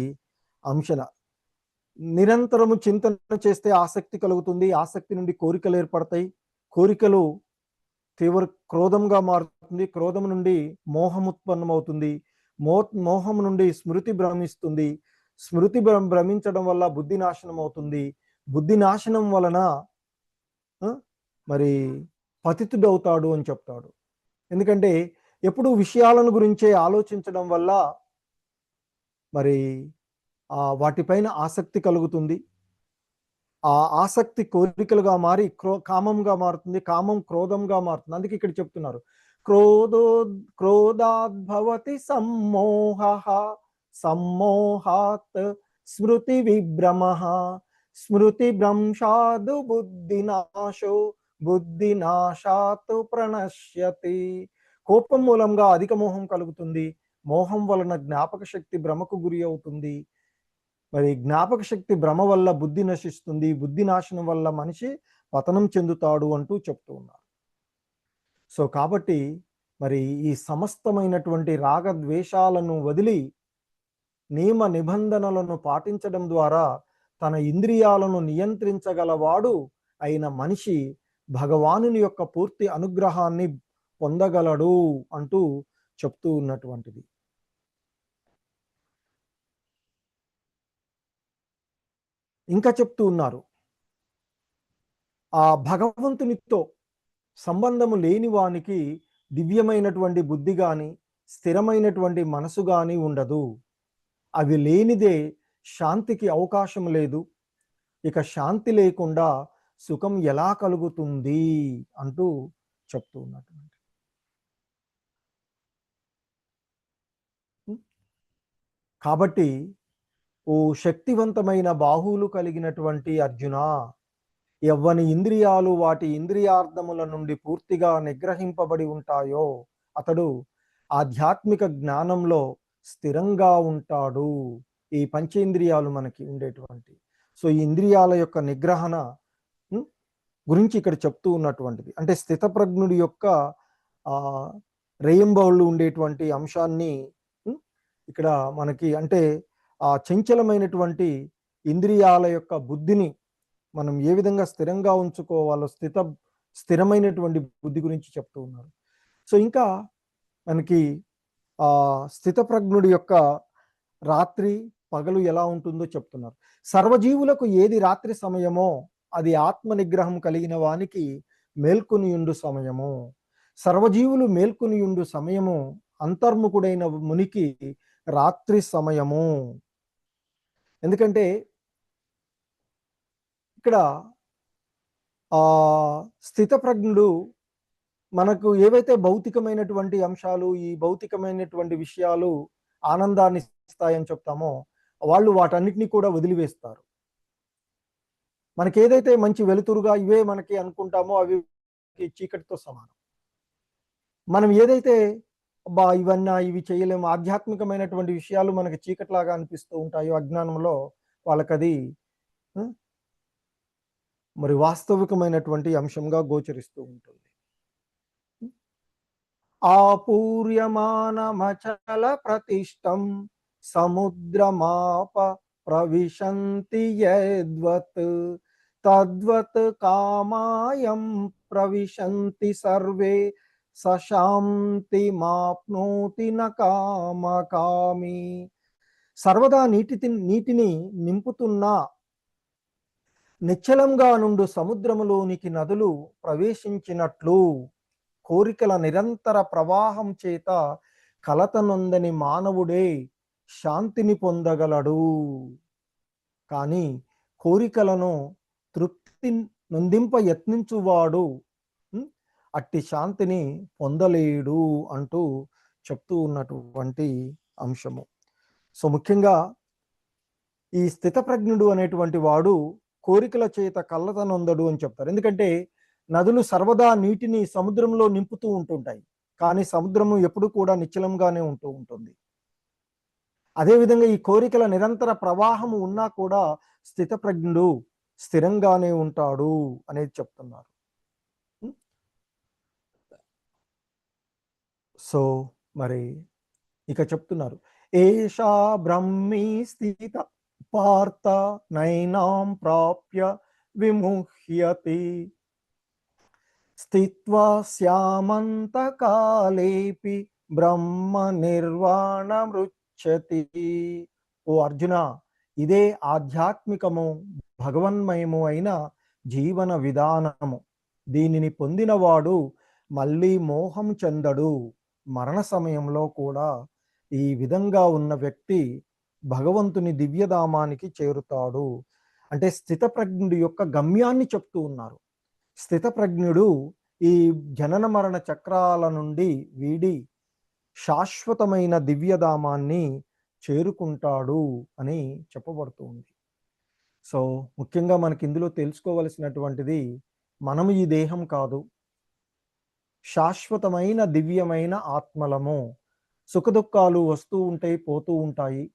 S1: అంశన. నిరంతరము చింతన చేస్తే ఆసక్తి కలుగుతుంది, ఆసక్తి నుండి కోరికలు ఏర్పడతాయి, కోరికలు తీవ్ర క్రోధంగా మారుతుంది, క్రోధం నుండి మోహం ఉత్పన్నమవుతుంది, మోహం నుండి స్మృతి భ్రమిస్తుంది, స్మృతి భ్రమించడం వల్ల బుద్ధి నాశనం అవుతుంది, బుద్ధి నాశనం వలన మరి పతితుడవుతాడు అని చెప్తాడు. ఎందుకంటే ఎప్పుడు విషయాలను గురించే ఆలోచించడం వల్ల మరి వాటిపైన ఆసక్తి కలుగుతుంది, ఆ ఆసక్తి కోరికలుగా మారి కామంగా మారుతుంది, కామం క్రోధంగా మారుతుంది. అందుకే ఇక్కడ చెప్తున్నారు, క్రోధాద్భవతి సమ్మోహః, సమ్మోహాత్ స్మృతి విభ్రమః, స్మృతి భ్రంశాద్ బుద్ధినాశో, బుద్ధినాశాత్ ప్రణశ్యతి. కోపం మూలంగా అధిక మోహం కలుగుతుంది, మోహం వలన జ్ఞాపక శక్తి భ్రమకు గురి అవుతుంది, మరి జ్ఞాపక శక్తి భ్రమ వల్ల బుద్ధి నశిస్తుంది, బుద్ధి నాశనం వల్ల మనిషి పతనం చెందుతాడు అంటూ చెప్తూ ఉన్నారు. సో కాబట్టి మరి ఈ సమస్తమైనటువంటి రాగద్వేషాలను వదిలి నియమ నిబంధనలను పాటించడం ద్వారా తన ఇంద్రియాలను నియంత్రించగలవాడు అయిన మనిషి భగవానుని యొక్క పూర్తి అనుగ్రహాన్ని పొందగలడు అంటూ చెప్తూ ఉన్నటువంటిది. ఇంకా చెప్తూ ఉన్నారు, ఆ భగవంతునితో సంబంధము లేని వానికి దివ్యమైనటువంటి బుద్ధి గాని స్థిరమైనటువంటి మనసు గాని ఉండదు, అవి లేనిదే శాంతికి అవకాశం లేదు, ఇక శాంతి లేకుండా సుఖం ఎలా కలుగుతుంది అంటూ చెప్తూ ఉన్నటువంటి. కాబట్టి ఓ శక్తివంతమైన బాహువులు కలిగినటువంటి అర్జున, ఎవ్వని ఇంద్రియాలు వాటి ఇంద్రియార్థముల నుండి పూర్తిగా నిగ్రహింపబడి ఉంటాయో అతడు ఆధ్యాత్మిక జ్ఞానంలో స్థిరంగా ఉంటాడు. ఈ పంచేంద్రియాలు మనకి ఉండేటువంటి, సో ఈ ఇంద్రియాల యొక్క నిగ్రహణ గురించి ఇక్కడ చెప్తూ ఉన్నటువంటిది. అంటే స్థితప్రజ్ఞుడి యొక్క రేయింబవళ్ళు ఉండేటువంటి అంశాన్ని ఇక్కడ మనకి అంటే ఆ చంచలమైనటువంటి ఇంద్రియాల యొక్క బుద్ధిని మనం ఏ విధంగా స్థిరంగా ఉంచుకోవాలో స్థిరమైనటువంటి బుద్ధి గురించి చెప్తూ ఉన్నారు. సో ఇంకా మనకి స్థితప్రజ్ఞుడి యొక్క రాత్రి పగలు ఎలా ఉంటుందో చెప్తున్నారు. సర్వజీవులకు ఏది రాత్రి సమయమో అది ఆత్మ నిగ్రహం కలిగిన వానికి మేల్కొనియుండు సమయము. సర్వజీవులు మేల్కొనియుండు సమయము అంతర్ముఖుడైన మునికి రాత్రి సమయము. ఎందుకంటే ఇక్కడ స్థితప్రజ్ఞుడు మనకు ఏవైతే భౌతికమైనటువంటి అంశాలు, ఈ భౌతికమైనటువంటి విషయాలు ఆనందాన్ని ఇస్తాయని చెప్తామో వాళ్ళు వాటన్నిటిని కూడా వదిలివేస్తారు. మనకి ఏదైతే మంచి వెలుతురుగా ఇవే మనకి అనుకుంటామో అవి చీకటితో సమానం. మనం ఏదైతే ఇవి చేయలేము, ఆధ్యాత్మికమైనటువంటి విషయాలు మనకి చీకటిలాగా అనిపిస్తూ ఉంటాయో అజ్ఞానంలో వాళ్ళకది మరి వాస్తవికమైనటువంటి అంశంగా గోచరిస్తూ ఉంటుంది. ఆపూర్యమానమచల ప్రతిష్టం సముద్రమాప ప్రవిశంతి యద్వత్ తద్వత్ కామాయం ప్రవిశంతి సర్వే సశాంతి మాప్నోతి నకామకామి. సర్వదా నీటిని నింపుతున్న నిశ్చలంగా నుండు సముద్రములోనికి నదులు ప్రవేశించినట్లు కోరికల నిరంతర ప్రవాహం చేత కలత నొందని మానవుడే శాంతిని పొందగలడు. కానీ కోరికలను తృప్తి నొందింప యత్నించువాడు అట్టి శాంతిని పొందలేడు అంటూ చెప్తూ ఉన్నటువంటి అంశము. సో ముఖ్యంగా ఈ స్థితప్రజ్ఞుడు అనేటువంటి వాడు కోరికల చేత కలత నొందడు అని చెప్తారు. ఎందుకంటే నదులు సర్వదా నీటిని సముద్రంలో నింపుతూ ఉంటుంటాయి, కానీ సముద్రము ఎప్పుడు కూడా నిశ్చలంగానే ఉంటూ ఉంటుంది. అదేవిధంగా ఈ కోరికల నిరంతర ప్రవాహము ఉన్నా కూడా స్థితప్రజ్ఞుడు స్థిరంగానే ఉంటాడు అనేది చెప్తున్నారు. సో మరి ఇక చెప్తున్నారు, ఏషా బ్రహ్మీ స్థిత పార్థ నైనాం ప్రాప్య విముహ్యతి స్థిత్వా స్యామంత కాలేపి బ్రహ్మ నిర్వాణమృచ్చతి. ఓ అర్జున, ఇదే ఆధ్యాత్మికము భగవన్మయము అయిన జీవన విధానము. దీనిని పొందినవాడు మళ్ళీ మోహం చెందడు. మరణ సమయంలో కూడా ఈ విధంగా ఉన్న వ్యక్తి భగవంతుని దివ్యధామానికి చేరుతాడు. అంటే స్థితప్రజ్ఞుడి యొక్క గమ్యాన్ని చెప్తూ ఉన్నారు. స్థితప్రజ్ఞుడు ఈ జనన మరణ చక్రాల నుండి వీడి శాశ్వతమైన దివ్యధామాన్ని చేరుకుంటాడు అని చెప్పబడుతూ ఉంది. సో ముఖ్యంగా మనకి ఇందులో తెలుసుకోవలసినటువంటిది, మనము ఈ దేహం కాదు, శాశ్వతమైన దివ్యమైన ఆత్మలము. సుఖదుఖాలు వస్తూ ఉంటాయి, పోతూ ఉంటాయి.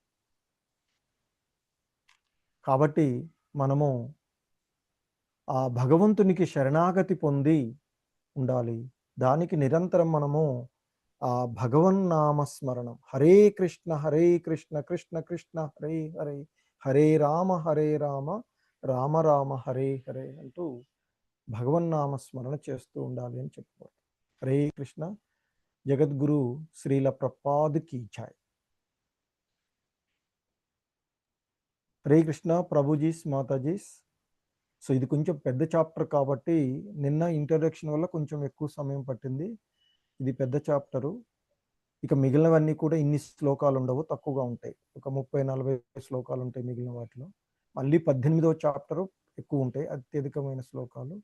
S1: కాబట్టి మనము ఆ భగవంతునికి శరణాగతి పొంది ఉండాలి. దానికి నిరంతరం మనము ఆ భగవన్నామస్మరణం, హరే కృష్ణ కృష్ణ కృష్ణ హరే హరే, హరే రామ రామ రామ హరే హరే అంటూ భగవన్నామస్మరణ చేస్తూ ఉండాలి అని చెప్పారు. హరే కృష్ణ. జగద్గురు శ్రీల ప్రభుపాద్ కీ జై. హరే కృష్ణ ప్రభుజీస్ మాతాజీస్. సో ఇది కొంచెం పెద్ద చాప్టర్ కాబట్టి నిన్న ఇంట్రడక్షన్ వల్ల కొంచెం ఎక్కువ సమయం పట్టింది. ఇది పెద్ద చాప్టరు. ఇక మిగిలినవన్నీ కూడా ఇన్ని శ్లోకాలు ఉండవు, తక్కువగా ఉంటాయి. ఒక 30-40 శ్లోకాలు ఉంటాయి మిగిలిన వాటిలో. మళ్ళీ 18వ చాప్టరు ఎక్కువ ఉంటాయి, అత్యధికమైన శ్లోకాలు.